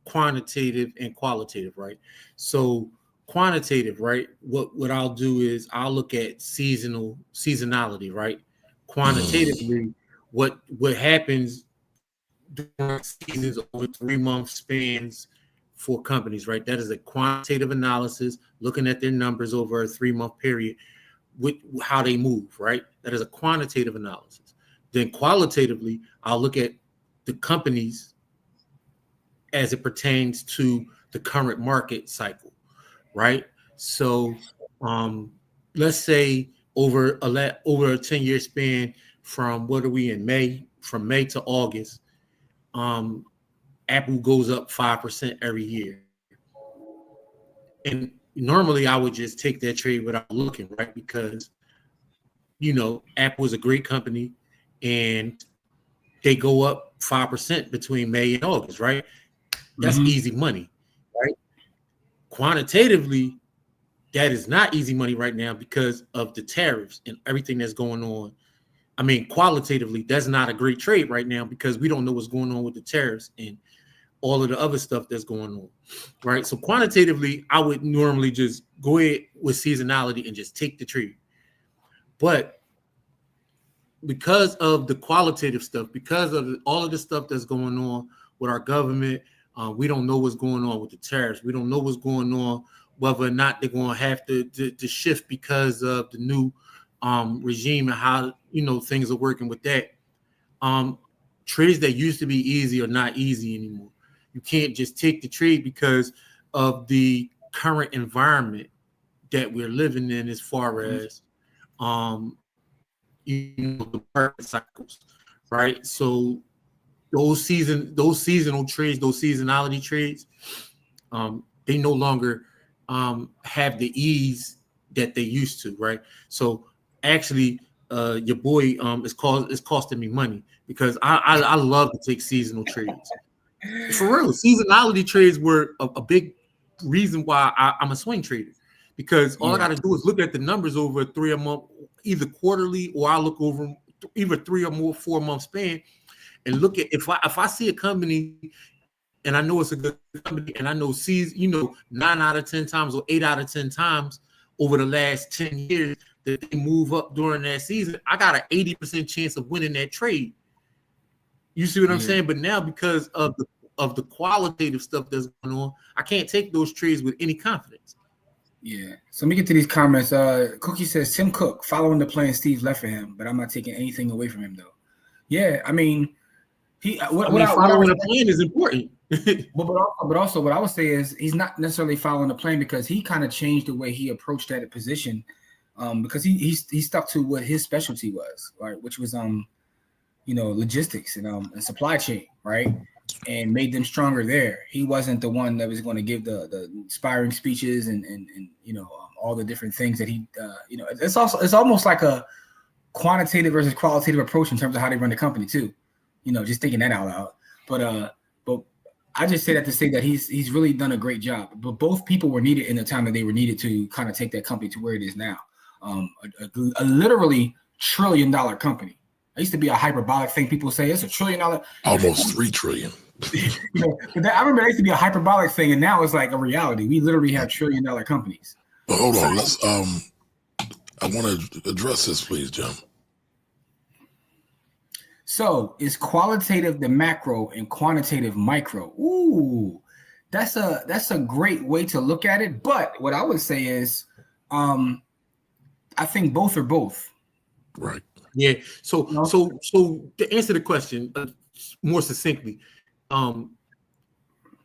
quantitative and qualitative, right? So quantitative, right? What I'll do is I'll look at seasonality, right? Quantitatively, what happens during seasons over 3-month spans for companies, right? That is a quantitative analysis, looking at their numbers over a 3-month period with how they move, right? That is a quantitative analysis. Then qualitatively, I'll look at the companies as it pertains to the current market cycle, right? So let's say over a 10-year span, from what are we in May, from May to August, Apple goes up 5% every year. And normally I would just take that trade without looking, right? Because, Apple is a great company and they go up 5% between May and August, right? That's easy money, right? Quantitatively, that is not easy money right now because of the tariffs and everything that's going on. I mean, qualitatively, that's not a great trade right now because we don't know what's going on with the tariffs and all of the other stuff that's going on, right? So quantitatively, I would normally just go ahead with seasonality and just take the trade. But because of the qualitative stuff, because of all of the stuff that's going on with our government, We don't know what's going on with the tariffs. We don't know what's going on, whether or not they're going to have to shift because of the new regime and how, things are working with that. Trades that used to be easy are not easy anymore. You can't just take the trade because of the current environment that we're living in, as far as the market cycles, right? So those seasonal trades, those seasonality trades, they no longer have the ease that they used to, right? So actually, your boy is costing me money, because I love to take seasonal trades. For real, seasonality trades were a big reason why I'm a swing trader, because all I got to do is look at the numbers over 3 month, either quarterly, or I look over either 3 or more 4 month span, and look at if I see a company and I know it's a good company, and I know 9 out of 10 times or 8 out of 10 times over the last 10 years that they move up during that season, I got an 80% chance of winning that trade. You see what I'm saying? But now, because of the qualitative stuff that's going on, I can't take those trades with any confidence. Yeah. So let me get to these comments. Cookie says, Tim Cook following the plan Steve left for him, but I'm not taking anything away from him though. Yeah, I mean, following the plan is important. but also what I would say is he's not necessarily following the plan, because he kind of changed the way he approached that position, because he stuck to what his specialty was, right, which was logistics and supply chain, right, and made them stronger there. He wasn't the one that was going to give the inspiring speeches and all the different things that he it's almost like a quantitative versus qualitative approach in terms of how they run the company too, just thinking that out loud. But I just say that to say that he's really done a great job. But both people were needed in the time that they were needed to kind of take that company to where it is now. A literally $1 trillion company. It used to be a hyperbolic thing. People say it's $1 trillion. Almost 3 trillion. But I remember it used to be a hyperbolic thing, and now it's like a reality. We literally have $1 trillion companies. But hold on, let's I want to address this, please, Jim. So is qualitative the macro and quantitative micro? Ooh, that's a great way to look at it. But what I would say is, I think both are both. Right. Yeah. So to answer the question more succinctly,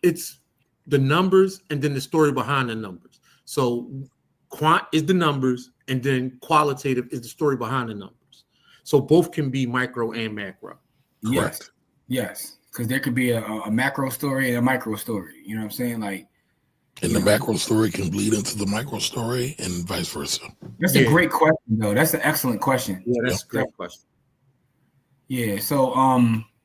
it's the numbers and then the story behind the numbers. So quant is the numbers, and then qualitative is the story behind the numbers. So both can be micro and macro. Correct. Yes. Because there could be a macro story and a micro story. You know what I'm saying? Like, and the macro story can bleed into the micro story and vice versa. That's a great question, though. That's an excellent question. Yeah, that's a great question. Yeah. So,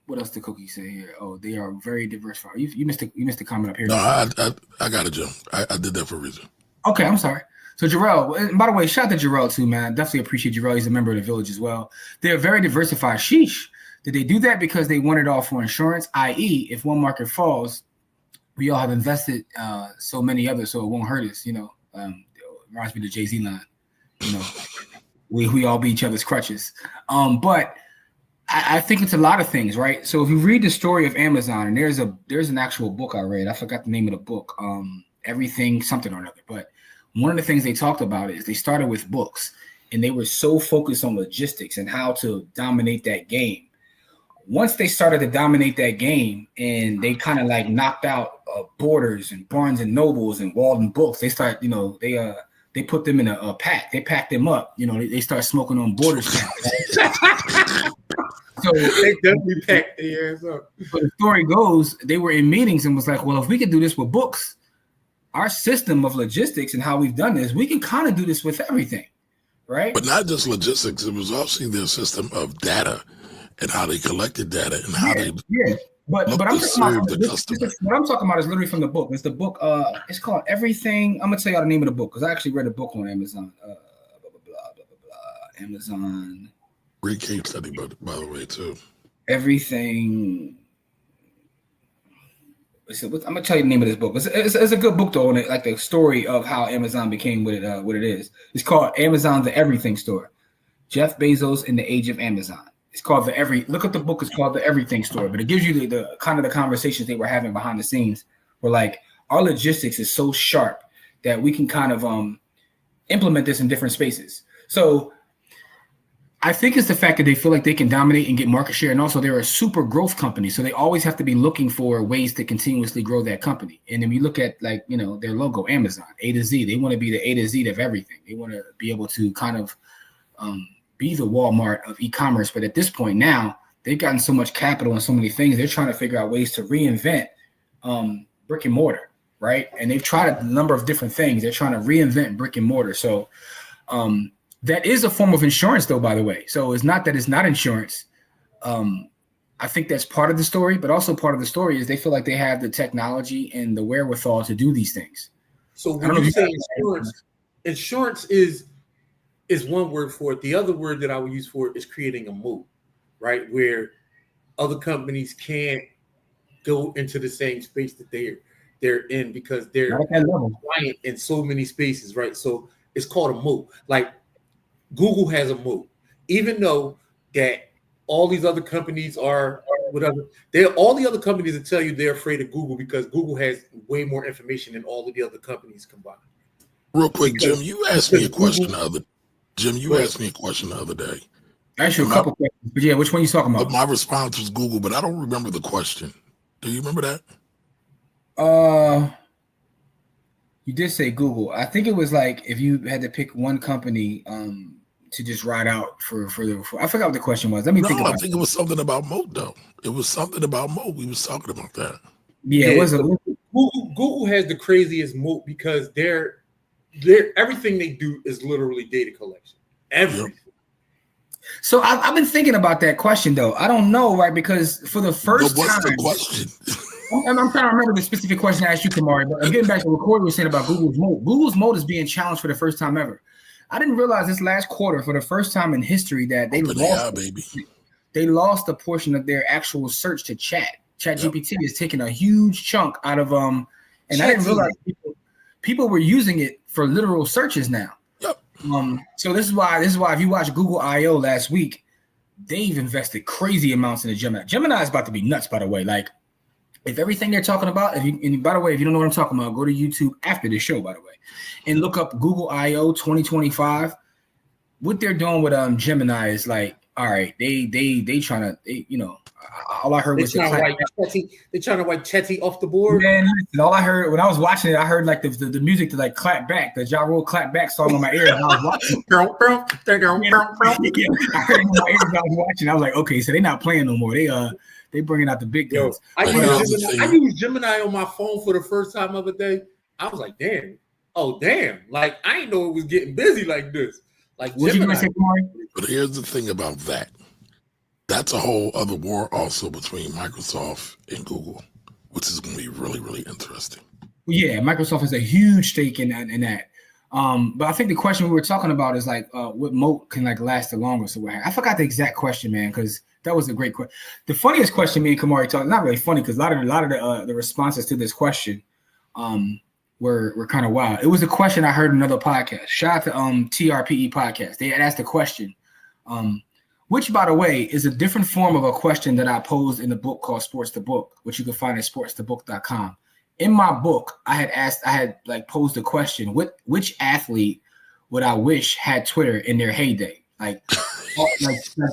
what else did Cookie say here? Oh, they are very diversified. You missed the comment up here. No, I got it, Jim. I did that for a reason. Okay, I'm sorry. So Jarrell, and by the way, shout out to Jarrell too, man. Definitely appreciate Jarrell. He's a member of the village as well. They're very diversified. Sheesh. Did they do that because they want it all for insurance? I.e., if one market falls, we all have invested so many others, so it won't hurt us. It reminds me of the Jay-Z line. We all be each other's crutches. But I think it's a lot of things, right? So if you read the story of Amazon, and there's an actual book I read. I forgot the name of the book. Everything something or another, but one of the things they talked about is they started with books, and they were so focused on logistics and how to dominate that game. Once they started to dominate that game, and they kind of like knocked out Borders and Barnes and Nobles and Walden Books, they start, they put them in a pack. They packed them up. They start smoking on Borders. So they definitely packed their ass up. But the story goes, they were in meetings and was like, well, if we could do this with books, our system of logistics and how we've done this, we can kind of do this with everything, right? But not just logistics. It was also their system of data and how they collected data and how they But I'm talking about the customer. What I'm talking about is literally from the book. It's the book. It's called Everything. I'm gonna tell y'all the name of the book because I actually read a book on Amazon. Amazon. Great case study, by the way, too. Everything. I'm gonna tell you the name of this book. It's a good book though, on it, like the story of how Amazon became what it is. It's called Amazon: The Everything Store. Jeff Bezos in the Age of Amazon. It's called look at the book. It's called The Everything Story, but it gives you the kind of the conversations they were having behind the scenes where like our logistics is so sharp that we can kind of implement this in different spaces. So I think it's the fact that they feel like they can dominate and get market share. And also they're a super growth company. So they always have to be looking for ways to continuously grow that company. And then we look at like, you know, their logo, Amazon, A to Z, they want to be the A to Z of everything. They want to be able to kind of be the Walmart of e-commerce. But at this point now, they've gotten so much capital and so many things. They're trying to figure out ways to reinvent brick and mortar, right? And they've tried a number of different things. They're trying to reinvent brick and mortar. So that is a form of insurance, though, by the way. So it's not that it's not insurance. I think that's part of the story, but also part of the story is they feel like they have the technology and the wherewithal to do these things. So when you say insurance is one word for it. The other word that I would use for it is creating a moat, right? Where other companies can't go into the same space that they're in because they're client in so many spaces, right? So it's called a moat. Like Google has a moat, even though that all these other companies are whatever. All the other companies that tell you they're afraid of Google because Google has way more information than all of the other companies combined. Real quick, Jim, you asked me a question the other day. I asked you a couple questions, but yeah, which one you talking about? My response was Google, but I don't remember the question. Do you remember that? You did say Google. I think it was like if you had to pick one company to just ride out for I forgot what the question was. Let me think about it. I think it was something about moat, though. It was something about moat. We was talking about that. Yeah, it was Google has the craziest moat because they're everything they do is literally data collection. Everything. Yep. So I've been thinking about that question, though. I don't know, right? Because for the first time, what's the question? I'm trying to remember the specific question I asked you, Kamari. But I'm getting back to what Corey was saying about Google's moat. Google's moat is being challenged for the first time ever. I didn't realize this last quarter, for the first time in history, that they lost a portion of their actual search to chat. ChatGPT is taking a huge chunk out of and I didn't realize people were using it for literal searches now. Yep. So this is why if you watch Google I/O last week, they've invested crazy amounts in the Gemini. Gemini is about to be nuts, by the way. Like, if everything they're talking about, and by the way, if you don't know what I'm talking about, go to YouTube after the show, by the way, and look up Google I/O 2025. What they're doing with Gemini is like, all right, they trying to, you know, all I heard was they're trying to wipe Chetty off the board. Man, all I heard when I was watching it, I heard like the music to like clap back, the Ja Rule clap back song in my ear. And I was watching. I heard it in my ears. I was watching. I was like, okay, so they're not playing no more. They bringing out the big guns. I used Gemini on my phone for the first time the other day. I was like, damn. Oh, damn. Like, I didn't know it was getting busy like this. Like, what you gonna say, Corey? But here's the thing about that. That's a whole other war also between Microsoft and Google, which is going to be really, really interesting. Yeah, Microsoft has a huge stake in that. But I think the question we were talking about is like, what moat can like last the longest? Or I forgot the exact question, man, because that was a great question. The funniest question me and Kamari talked, not really funny, because a lot of the responses to this question were kind of wild. It was a question I heard in another podcast. Shout out to TRPE podcast. They had asked a question, which, by the way, is a different form of a question that I posed in the book called Sports to Book, which you can find at sportstobook.com. In my book, I had posed a question: which athlete would I wish had Twitter in their heyday? Like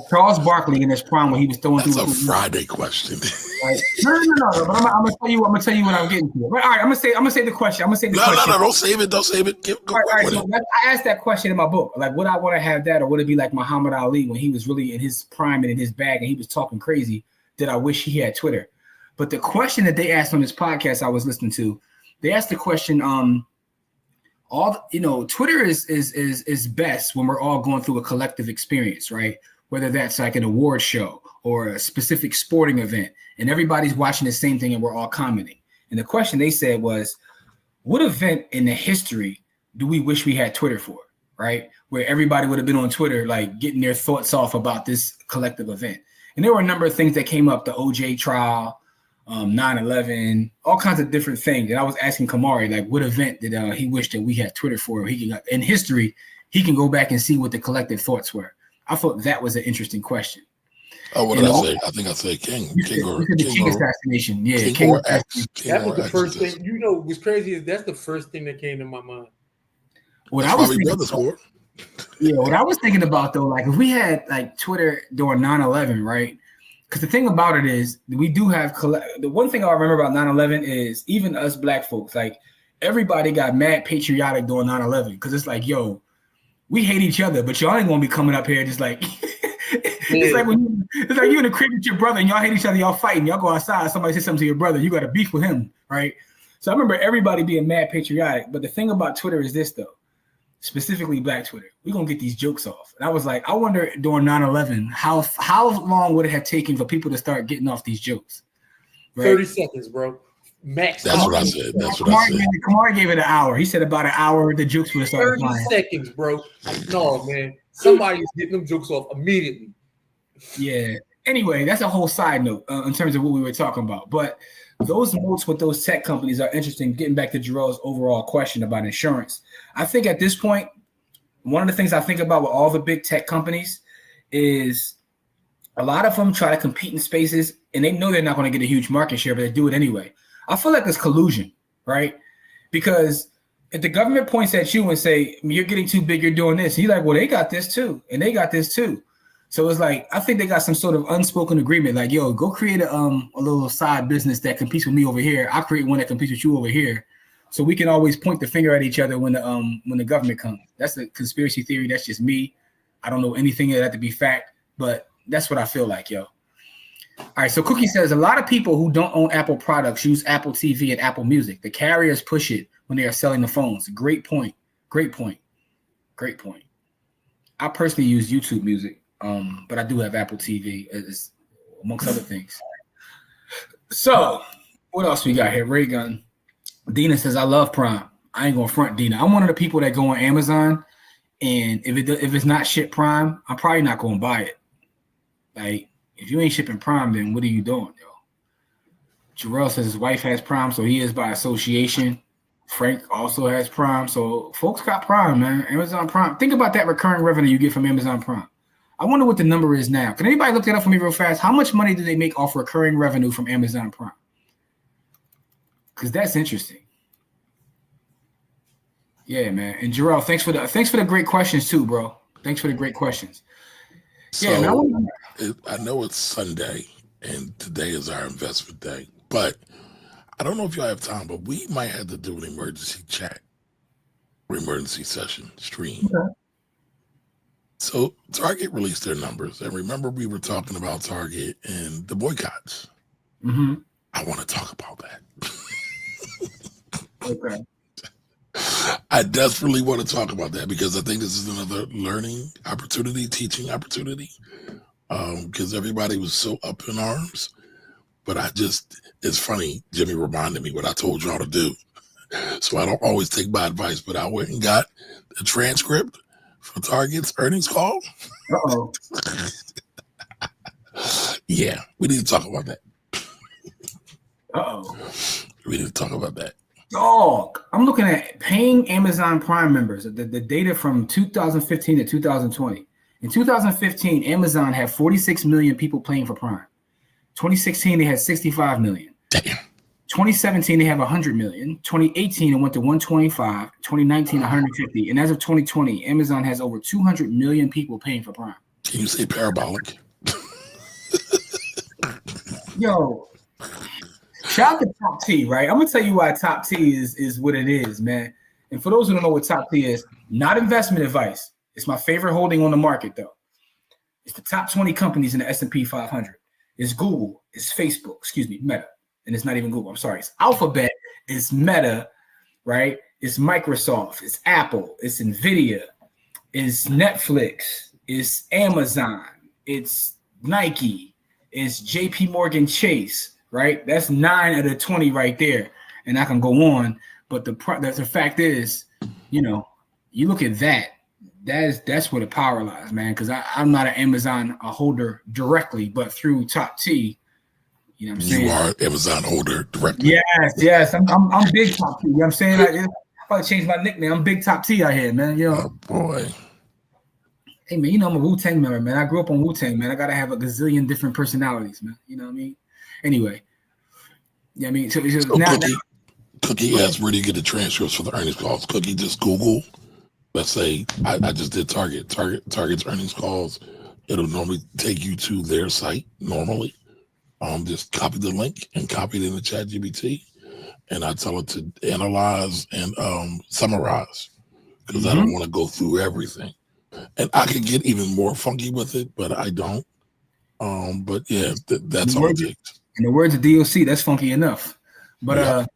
Charles Barkley in his prime when he was throwing through. That's a Friday question. Like, no. But I'm gonna tell you what I'm getting to. All right, I'm gonna say the question. question. No, don't save it. All right. So I asked that question in my book. Like, would I want to have that, or would it be like Muhammad Ali when he was really in his prime and in his bag and he was talking crazy? Did I wish he had Twitter? But the question that they asked on this podcast I was listening to, they asked the question, Twitter is best when we're all going through a collective experience, right? Whether that's like an award show or a specific sporting event, and everybody's watching the same thing and we're all commenting. And the question they said was, what event in the history do we wish we had Twitter for, right? Where everybody would have been on Twitter, like getting their thoughts off about this collective event. And there were a number of things that came up, the OJ trial, 9/11, all kinds of different things. And I was asking Kamari, like, what event did he wish that we had Twitter for? He can, in history, he can go back and see what the collective thoughts were. I thought that was an interesting question. Oh, what did I say? I think I said King. King assassination. Yeah, King or X. That was the first thing. You know, what's crazy is that's the first thing that came to my mind. What I was thinking about though, like if we had like Twitter during 9/11, right? Because the thing about it is we do have the one thing I remember about 9/11 is even us black folks, like everybody got mad patriotic during 9/11 because it's like, yo, we hate each other, but y'all ain't gonna be coming up here just like it's like you in the crib with your brother and y'all hate each other, y'all fighting, y'all go outside, somebody says something to your brother, you got a beef with him, right? So I remember everybody being mad patriotic, but the thing about Twitter is this though, specifically black Twitter, we're gonna get these jokes off. And I was like, I wonder during 9/11 how long would it have taken for people to start getting off these jokes? Right? 30 seconds, bro. Max. That's what I said. Kamari gave it an hour. He said about an hour the jokes would have started 30 flying. Seconds, bro. No, man. Somebody's getting them jokes off immediately. Yeah. Anyway, that's a whole side note in terms of what we were talking about. But those notes with those tech companies are interesting. Getting back to Jarrell's overall question about insurance. I think at this point, one of the things I think about with all the big tech companies is a lot of them try to compete in spaces and they know they're not going to get a huge market share, but they do it anyway. I feel like it's collusion, right? Because if the government points at you and say, you're getting too big, you're doing this, you're like, well, they got this too. And they got this too. So it's like, I think they got some sort of unspoken agreement. Like, yo, go create a little side business that competes with me over here. I'll create one that competes with you over here. So we can always point the finger at each other when the government comes. That's a conspiracy theory. That's just me. I don't know anything that to be fact, but that's what I feel like, yo. All right, so Cookie says a lot of people who don't own Apple products use Apple TV and Apple Music. The carriers push it when they are selling the phones. Great point. Great point. Great point. I personally use YouTube Music, but I do have Apple TV, amongst other things. So what else we got here? Ray Gun. Dina says, I love Prime. I ain't going to front Dina. I'm one of the people that go on Amazon, and if it's not ship Prime, I'm probably not going to buy it. Like, if you ain't shipping Prime, then what are you doing, yo? Jarrell says his wife has Prime, so he is by association. Frank also has Prime, so folks got Prime, man. Amazon Prime. Think about that recurring revenue you get from Amazon Prime. I wonder what the number is now. Can anybody look that up for me real fast? How much money do they make off recurring revenue from Amazon Prime? Because that's interesting. Yeah, man. And Jarrell, thanks for the great questions too, bro. Thanks for the great questions. So, yeah, man, I know it's Sunday and today is our investment day, but I don't know if y'all have time, but we might have to do an emergency chat or emergency session stream. Okay. So Target released their numbers, and remember we were talking about Target and the boycotts. Mm-hmm. I want to talk about that. Okay. I desperately want to talk about that because I think this is another learning opportunity, teaching opportunity, because everybody was so up in arms. But it's funny, Jimmy reminded me what I told y'all to do. So I don't always take my advice, but I went and got the transcript for Target's earnings call. Uh-oh. Yeah, we need to talk about that. Uh-oh. We need to talk about that. Dog, I'm looking at paying Amazon Prime members, the data from 2015 to 2020. In 2015, Amazon had 46 million people paying for Prime. 2016, they had 65 million. Damn. 2017, they have 100 million. 2018, it went to 125. 2019, 150. And as of 2020, Amazon has over 200 million people paying for Prime. Can you say parabolic? Yo, shout out to Top T, right? I'm going to tell you why Top T is what it is, man. And for those who don't know what Top T is, not investment advice. It's my favorite holding on the market, though. It's the top 20 companies in the S&P 500. It's Google. It's Facebook. Meta. And it's not even Google. I'm sorry. It's Alphabet. It's Meta, right? It's Microsoft. It's Apple. It's NVIDIA. It's Netflix. It's Amazon. It's Nike. It's JP Morgan Chase, right? That's 9 out of 20 right there. And I can go on. But the fact is, you look at that. That's where the power lies, man. Because I'm not an Amazon holder directly, but through Top T, you know what I'm saying? You are Amazon holder directly. Yes. I'm big Top T. You know what I'm saying? I probably changed my nickname. I'm big Top T out here, man. Oh boy. Hey man, you know I'm a Wu-Tang member, man. I grew up on Wu-Tang, man. I gotta have a gazillion different personalities, man. You know what I mean? Anyway, yeah, I mean, so So now, Cookie asks, where do you get the transcripts for the earnings calls? Cookie, just Google. Let's say I just did Target's earnings calls. It'll normally take you to their site normally. Just copy the link and copy it in the chat GBT, and I tell it to analyze and summarize because I don't want to go through everything. And I could get even more funky with it, but I don't. But yeah, that's all it takes. In the words of DOC, that's funky enough. But Yep.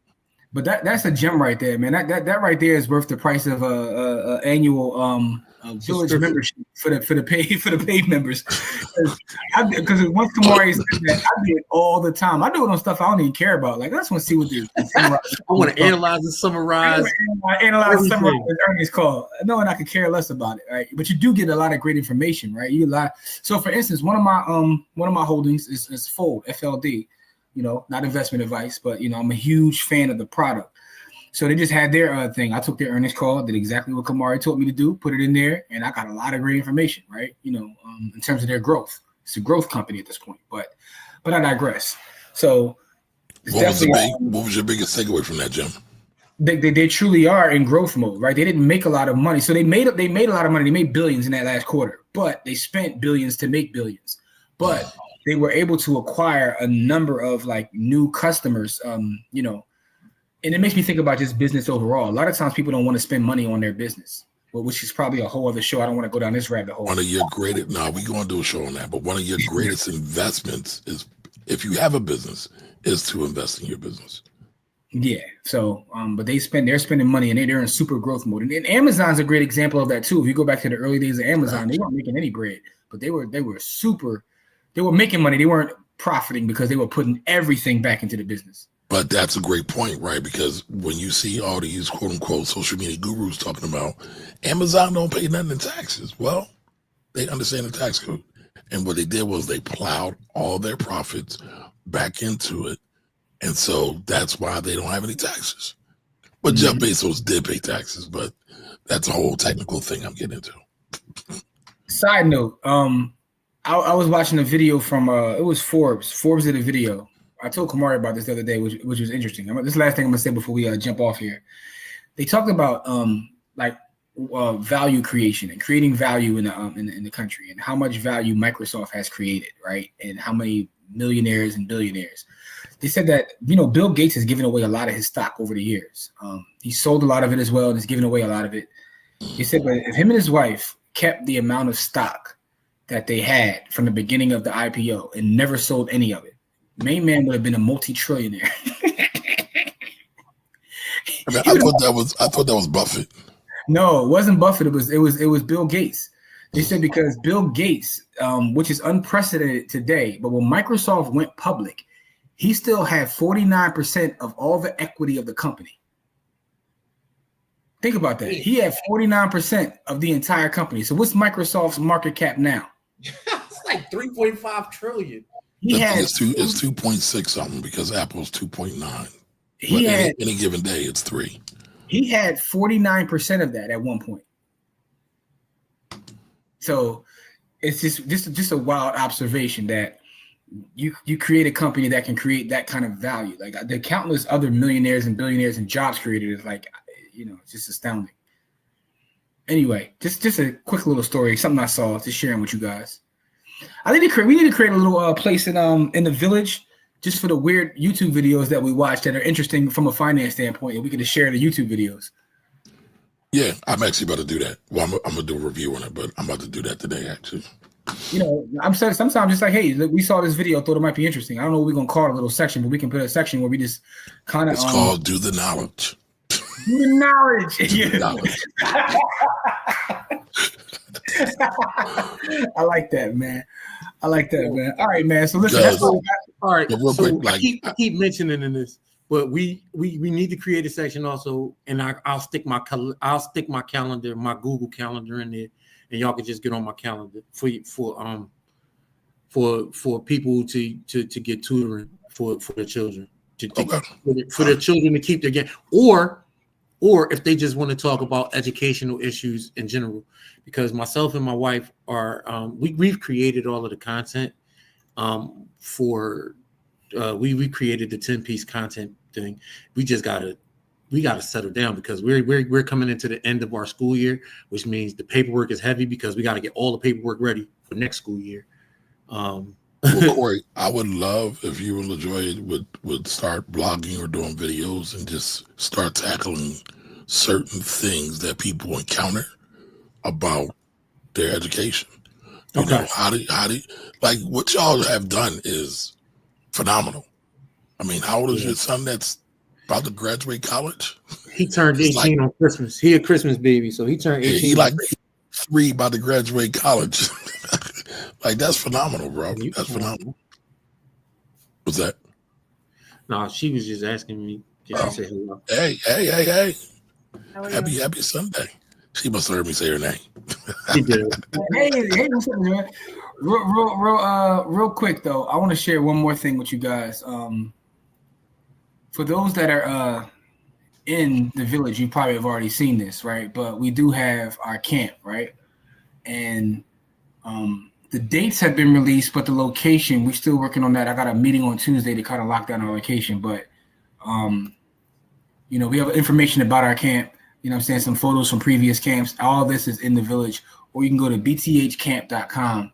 But that's a gem right there, man. That right there is worth the price of a annual village membership for the paid members. Because once Kamari said that, I do it all the time. I do it on stuff I don't even care about. Like I just want to see what the I want to analyze and summarize. Analyze the earnings call, knowing I could care less about it, right? But you do get a lot of great information, right? You get a lot. So, for instance, one of my holdings is Fold FLD. You know, not investment advice, but you know, I'm a huge fan of the product. So they just had their thing. I took their earnings call, did exactly what Kamari told me to do, put it in there, and I got a lot of great information, right? You know, in terms of their growth. It's a growth company at this point, but I digress. So what was your biggest takeaway from that, Jim? They truly are in growth mode, right? They didn't make a lot of money. So they made a lot of money. They made billions in that last quarter, but they spent billions to make billions. But they were able to acquire a number of like new customers, you know, and it makes me think about just business overall. A lot of times people don't want to spend money on their business, which is probably a whole other show. I don't want to go down this rabbit hole. One of your greatest, we're going to do a show on that, but one of your greatest investments is, if you have a business, is to invest in your business. Yeah. So, but they're spending money and they're in super growth mode. And Amazon's a great example of that too. If you go back to the early days of Amazon, they weren't making any bread, but they were making money. They weren't profiting because they were putting everything back into the business. But that's a great point, right? Because when you see all these quote unquote social media gurus talking about Amazon don't pay nothing in taxes, well, they understand the tax code. And what they did was they plowed all their profits back into it. And so that's why they don't have any taxes. But Jeff Bezos did pay taxes, but that's a whole technical thing I'm getting into. Side note, I was watching a video from it was Forbes. Forbes did a video. I told Kamari about this the other day, which was interesting. This is the last thing I'm gonna say before we jump off here. They talked about value creation and creating value in the country and how much value Microsoft has created, right? And how many millionaires and billionaires. They said that, you know, Bill Gates has given away a lot of his stock over the years. He sold a lot of it as well and has given away a lot of it. He said, but if him and his wife kept the amount of stock that they had from the beginning of the IPO and never sold any of it, main man would have been a multi-trillionaire. I thought that was Buffett. No, it wasn't Buffett. It was Bill Gates. They said because Bill Gates, which is unprecedented today, but when Microsoft went public, he still had 49% of all the equity of the company. Think about that. He had 49% of the entire company. So what's Microsoft's market cap now? It's like 3.5 trillion. It's 2.6 something because Apple's 2.9. Any given day, it's 3. He had 49% of that at one point. So it's just a wild observation that you create a company that can create that kind of value. Like the countless other millionaires and billionaires and jobs created is like, you know, it's just astounding. Anyway, just a quick little story, something I saw, just sharing with you guys. We need to create a little place in the village just for the weird YouTube videos that we watch that are interesting from a finance standpoint, and we can just share the YouTube videos. Yeah, I'm actually about to do that. Well, I'm gonna do a review on it, but I'm about to do that today, actually. You know, I'm saying sometimes it's like, hey, look, we saw this video, thought it might be interesting. I don't know what we're gonna call it a little section, but we can put a section where we just kind of. It's called "Do the Knowledge." Do the knowledge. Do the knowledge. I like that, man. All right, man. So listen, that's what we got. All right. So I keep mentioning in this, but we need to create a section also, and I'll stick my calendar, my Google Calendar in there, and y'all can just get on my calendar for people to get tutoring for their children, for their children to keep their game, or or if they just want to talk about educational issues in general. Because myself and my wife are we've created all of the content for we created the 10-piece content thing. We gotta settle down because we're coming into the end of our school year, which means the paperwork is heavy because we got to get all the paperwork ready for next school year. Well, Corey, I would love if you and LaJoy would start blogging or doing videos and just start tackling certain things that people encounter about their education. You know, how do like what y'all have done is phenomenal. I mean, how old is your son that's about to graduate college? He turned 18 on Christmas. He a Christmas baby, so he turned 18. He like 3 about to graduate college. Like, that's phenomenal, bro. That's phenomenal. What's that? No, she was just asking me. Just to say hello. Hey. Happy Sunday. She must have heard me say her name. She did. Hey, what's up, man? Real quick though, I want to share one more thing with you guys. For those that are in the village, you probably have already seen this, right? But we do have our camp, right? And the dates have been released, but the location, we're still working on that. I got a meeting on Tuesday to kind of lock down our location, but you know, we have information about our camp, you know what I'm saying, some photos from previous camps. All this is in the village, or you can go to bthcamp.com.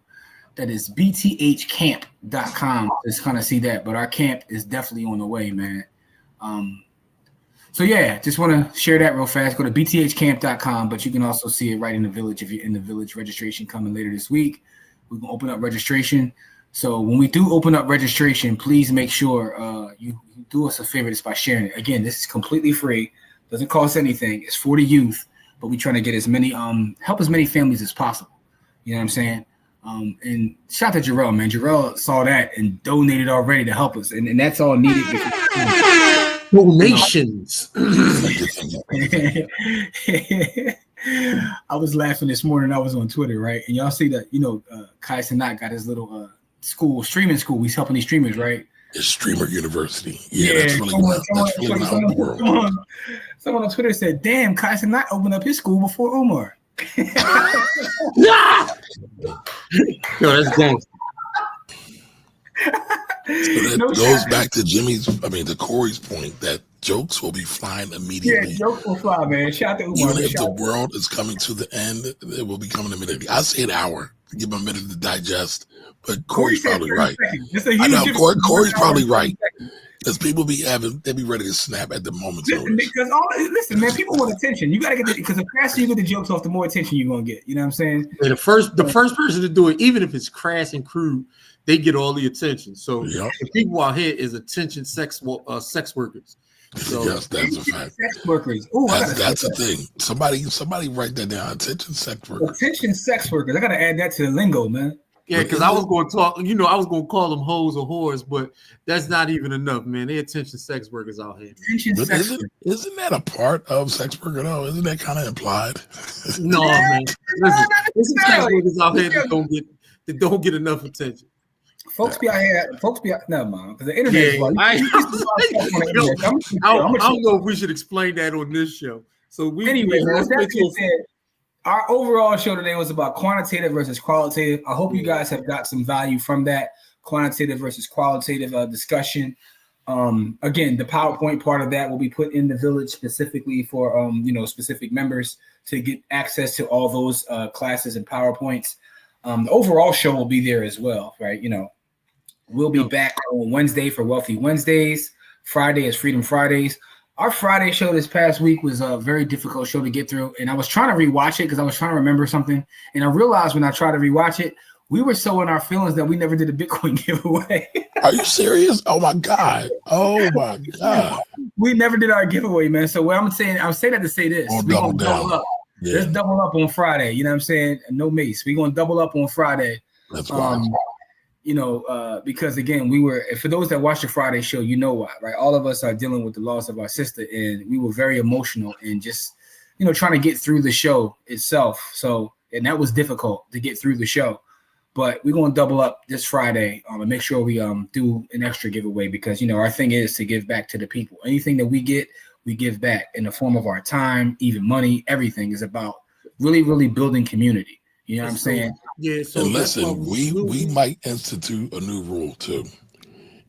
That is bthcamp.com. Just kind of see that, but our camp is definitely on the way, man. So yeah, just want to share that real fast. Go to bthcamp.com, but you can also see it right in the village if you're in the village. Registration coming later this week. We're going to open up registration. So when we do open up registration, please make sure you do us a favor just by sharing it. Again, this is completely free. Doesn't cost anything. It's for the youth, but we're trying to get as many, help as many families as possible. You know what I'm saying? And shout out to Jarrell, man. Jarrell saw that and donated already to help us. And that's all needed. Donations. I was laughing this morning. I was on Twitter, right? And y'all see that, you know, Kai Sanat got his little streaming school. He's helping these streamers, right? It's Streamer University. Yeah, that's really around the world. Someone on Twitter said, damn, Kai Sanat opened up his school before Omar. Yo, that's gangster. So that goes back to Corey's point that jokes will be flying immediately. Yeah, jokes will fly, man. Shout out to Umar. Even if the world is coming to the end, it will be coming immediately. I say an hour to give him a minute to digest, but Corey's probably right. I know Corey's probably right. Because people they be ready to snap at the moment. Listen, man, people want attention. You gotta get because the faster you get the jokes off, the more attention you're gonna get. You know what I'm saying? Yeah, the first person to do it, even if it's crass and crude, they get all the attention. So the people out here is attention sex workers. So yes, that's a fact. Sex workers. Ooh, that's a thing. Somebody write that down. Attention sex workers. Attention sex workers. I gotta add that to the lingo, man. Yeah, because I was going to talk, I was going to call them hoes or whores, but that's not even enough, man. They attention sex workers out here. Isn't that a part of sex worker, though? Isn't that kind of implied? No, man. Listen, there's some sex workers out here that don't get enough attention. Folks be out here. Never mind. Because the internet is I don't know if we should explain that on this show. So anyway, our overall show today was about quantitative versus qualitative. I hope you guys have got some value from that quantitative versus qualitative discussion. Again, the PowerPoint part of that will be put in the village specifically for specific members to get access to all those classes and PowerPoints. The overall show will be there as well, right? We'll be back on Wednesday for Wealthy Wednesdays. Friday is Freedom Fridays. Our Friday show this past week was a very difficult show to get through, and I was trying to rewatch it because I was trying to remember something, and I realized when I tried to rewatch it, we were so in our feelings that we never did a Bitcoin giveaway. Are you serious? Oh my God! We never did our giveaway, man. So what I'm saying that to say this: we're gonna double up. Yeah. Let's double up on Friday. You know what I'm saying? No mace. We're gonna double up on Friday. That's wild. Because again, for those that watch the Friday show, you know why, right? All of us are dealing with the loss of our sister, and we were very emotional and just, trying to get through the show itself. So, and that was difficult to get through the show, but we're going to double up this Friday and make sure we do an extra giveaway because, our thing is to give back to the people. Anything that we get, we give back in the form of our time, even money. Everything is about really, really building community. You know what I'm saying? Yeah. So And listen, we might institute a new rule too.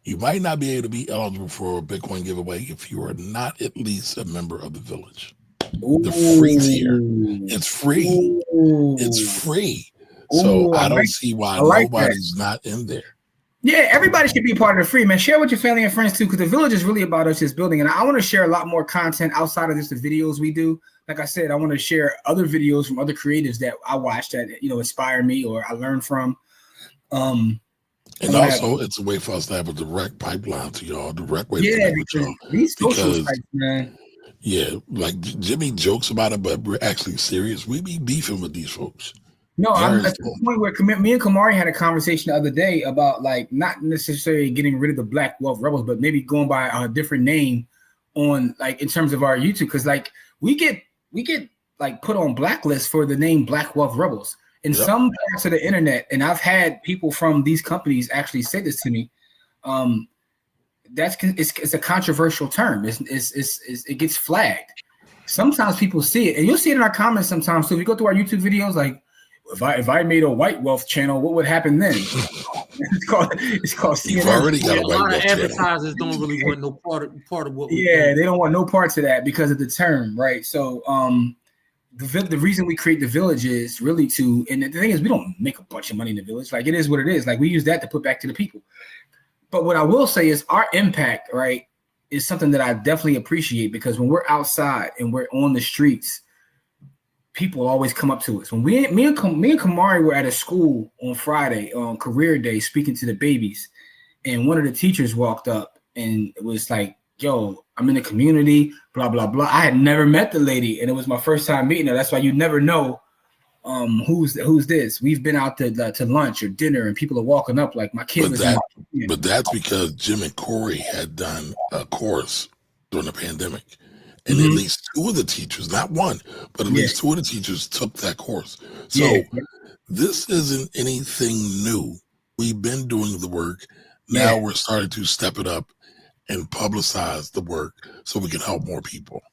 You might not be able to be eligible for a Bitcoin giveaway if you are not at least a member of the village. The free's here. It's free. It's free. So I don't see why nobody's not in there. Yeah, everybody should be part of the free, man. Share with your family and friends too, because the village is really about us just building. And I want to share a lot more content outside of just the videos we do. Like I said, I want to share other videos from other creatives that I watch that inspire me or I learn from. And also, it's a way for us to have a direct pipeline to y'all, direct way to connect with y'all. These social sites, man. Yeah, like Jimmy jokes about it, but we're actually serious. We be beefing with these folks. No, I'm at the point where me and Kamari had a conversation the other day about like not necessarily getting rid of the Black Wealth Rebels, but maybe going by a different name on like in terms of our YouTube, because like we get like put on blacklists for the name Black Wealth Rebels in some parts of the internet, and I've had people from these companies actually say this to me. It's a controversial term. It gets flagged. Sometimes people see it, and you'll see it in our comments sometimes. So if you go through our YouTube videos, like if I made a white wealth channel, what would happen then? it's called You've already got a white lot wealth of advertisers channel. Don't really want no part of what we do. They don't want no parts of that because of the term, right? So the reason we create the village is really to, and the thing is, we don't make a bunch of money in the village. Like it is what it is. Like we use that to put back to the people. But what I will say is our impact, right, is something that I definitely appreciate, because when we're outside and we're on the streets, people always come up to us. When me and Kamari were at a school on Friday on career day speaking to the babies, and one of the teachers walked up and it was like, yo, I'm in the community, blah, blah, blah. I had never met the lady, and it was my first time meeting her. That's why you never know who's this. We've been out to lunch or dinner, and people are walking up like my kid was. But that's because Jim and Corey had done a course during the pandemic. And at least two of the teachers, not one, but at least two of the teachers took that course. So this isn't anything new. We've been doing the work. Now we're starting to step it up and publicize the work so we can help more people.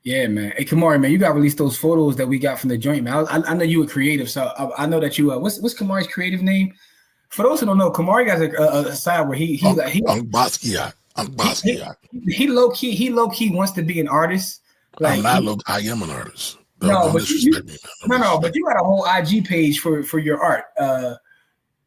Yeah, man. Hey, Kamari, man, you got to release those photos that we got from the joint, man. I know you were creative, so I know that you. What's Kamari's creative name? For those who don't know, Kamari got a side where he Basquiat. He low key wants to be an artist. Like, I am an artist. But you got a whole IG page for your art.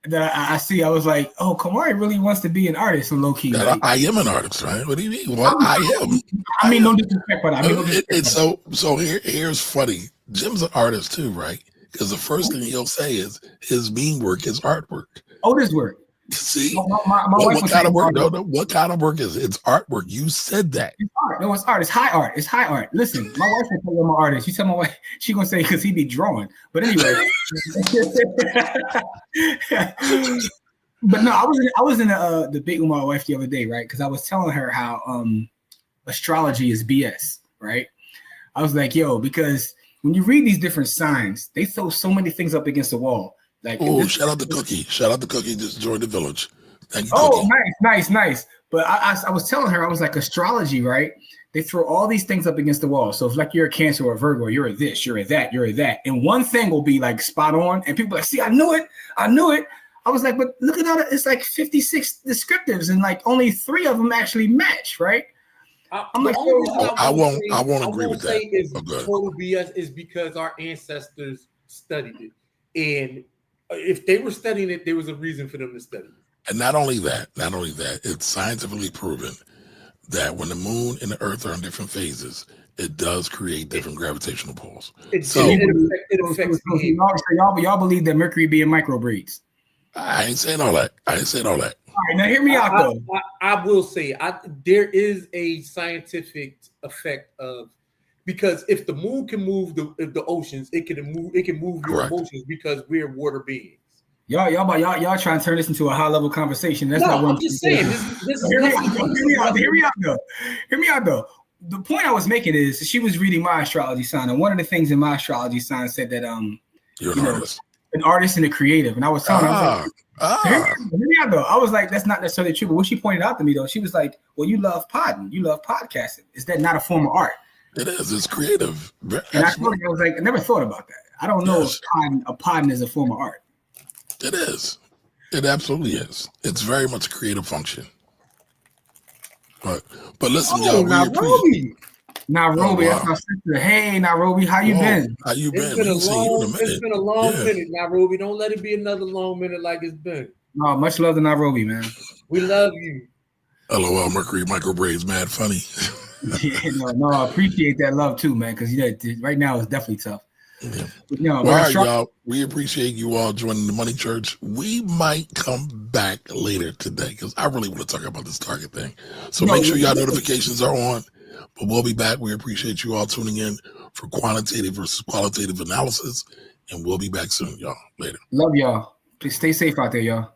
That I see. I was like, oh, Kamari really wants to be an artist. So low key, like, I am an artist, right? What do you mean? Well, I am. I mean, no disrespect, but so here's funny. Jim's an artist too, right? Because the first thing he'll say is his mean work is artwork. Oh, this work. See, what kind of work? No, what kind of work is it? It's artwork. You said that. It's art. No, it's art. It's high art. It's high art. Listen, my wife said I'm an artist. You tell my wife, she gonna say because he be drawing. But anyway, but no, I was in a debate with my wife the other day, right? Because I was telling her how astrology is BS, right? I was like, yo, because when you read these different signs, they throw so many things up against the wall. Like, shout out to Cookie. Shout out to Cookie. Just joined the village. Thank you, Cookie. Nice. But I was telling her, I was like, astrology, right? They throw all these things up against the wall. So if like you're a Cancer or a Virgo, you're a this, you're a that, you're a that. And one thing will be like spot on. And people are like, see, I knew it. I was like, but look at all that. It's like 56 descriptives and like only 3 of them actually match, right? I'm like, I won't agree with that. Is total BS is because our ancestors studied it. And if they were studying it, there was a reason for them to study it. And not only that, it's scientifically proven that when the moon and the earth are in different phases, it does create different gravitational pulls. It affects y'all believe that Mercury being microbreeds. I ain't saying all that. All right, now hear me out though. I will say there is a scientific effect of, because if the moon can move the oceans, it can move your emotions because we're water beings. Y'all trying to turn this into a high level conversation. That's not what I'm just saying. Hear me out though. The point I was making is she was reading my astrology sign, and one of the things in my astrology sign said that you're an artist. An artist and a creative. And I was telling her, Ah, Though. I was like, that's not necessarily true. But what she pointed out to me, though, she was like, well, you love podding. You love podcasting. Is that not a form of art? it is. It's creative. And I told her, I was like, I never thought about that. I don't know if podding is a form of art. It is. It absolutely is. It's very much a creative function. But listen, y'all. Nairobi. Nairobi, wow. That's my sister. Hey, Nairobi, how you been? How you been? It's been a long minute, Nairobi. Don't let it be another long minute like it's been. No, much love to Nairobi, man. We love you. LOL, Mercury Micro Braids, mad funny. No, I appreciate that love too, man. Because right now it's definitely tough. Yeah. All right, y'all. We appreciate you all joining the Money Church. We might come back later today because I really want to talk about this Target thing. So make sure y'all notifications are on. But we'll be back. We appreciate you all tuning in for quantitative versus qualitative analysis. And we'll be back soon, y'all. Later. Love y'all. Please stay safe out there, y'all.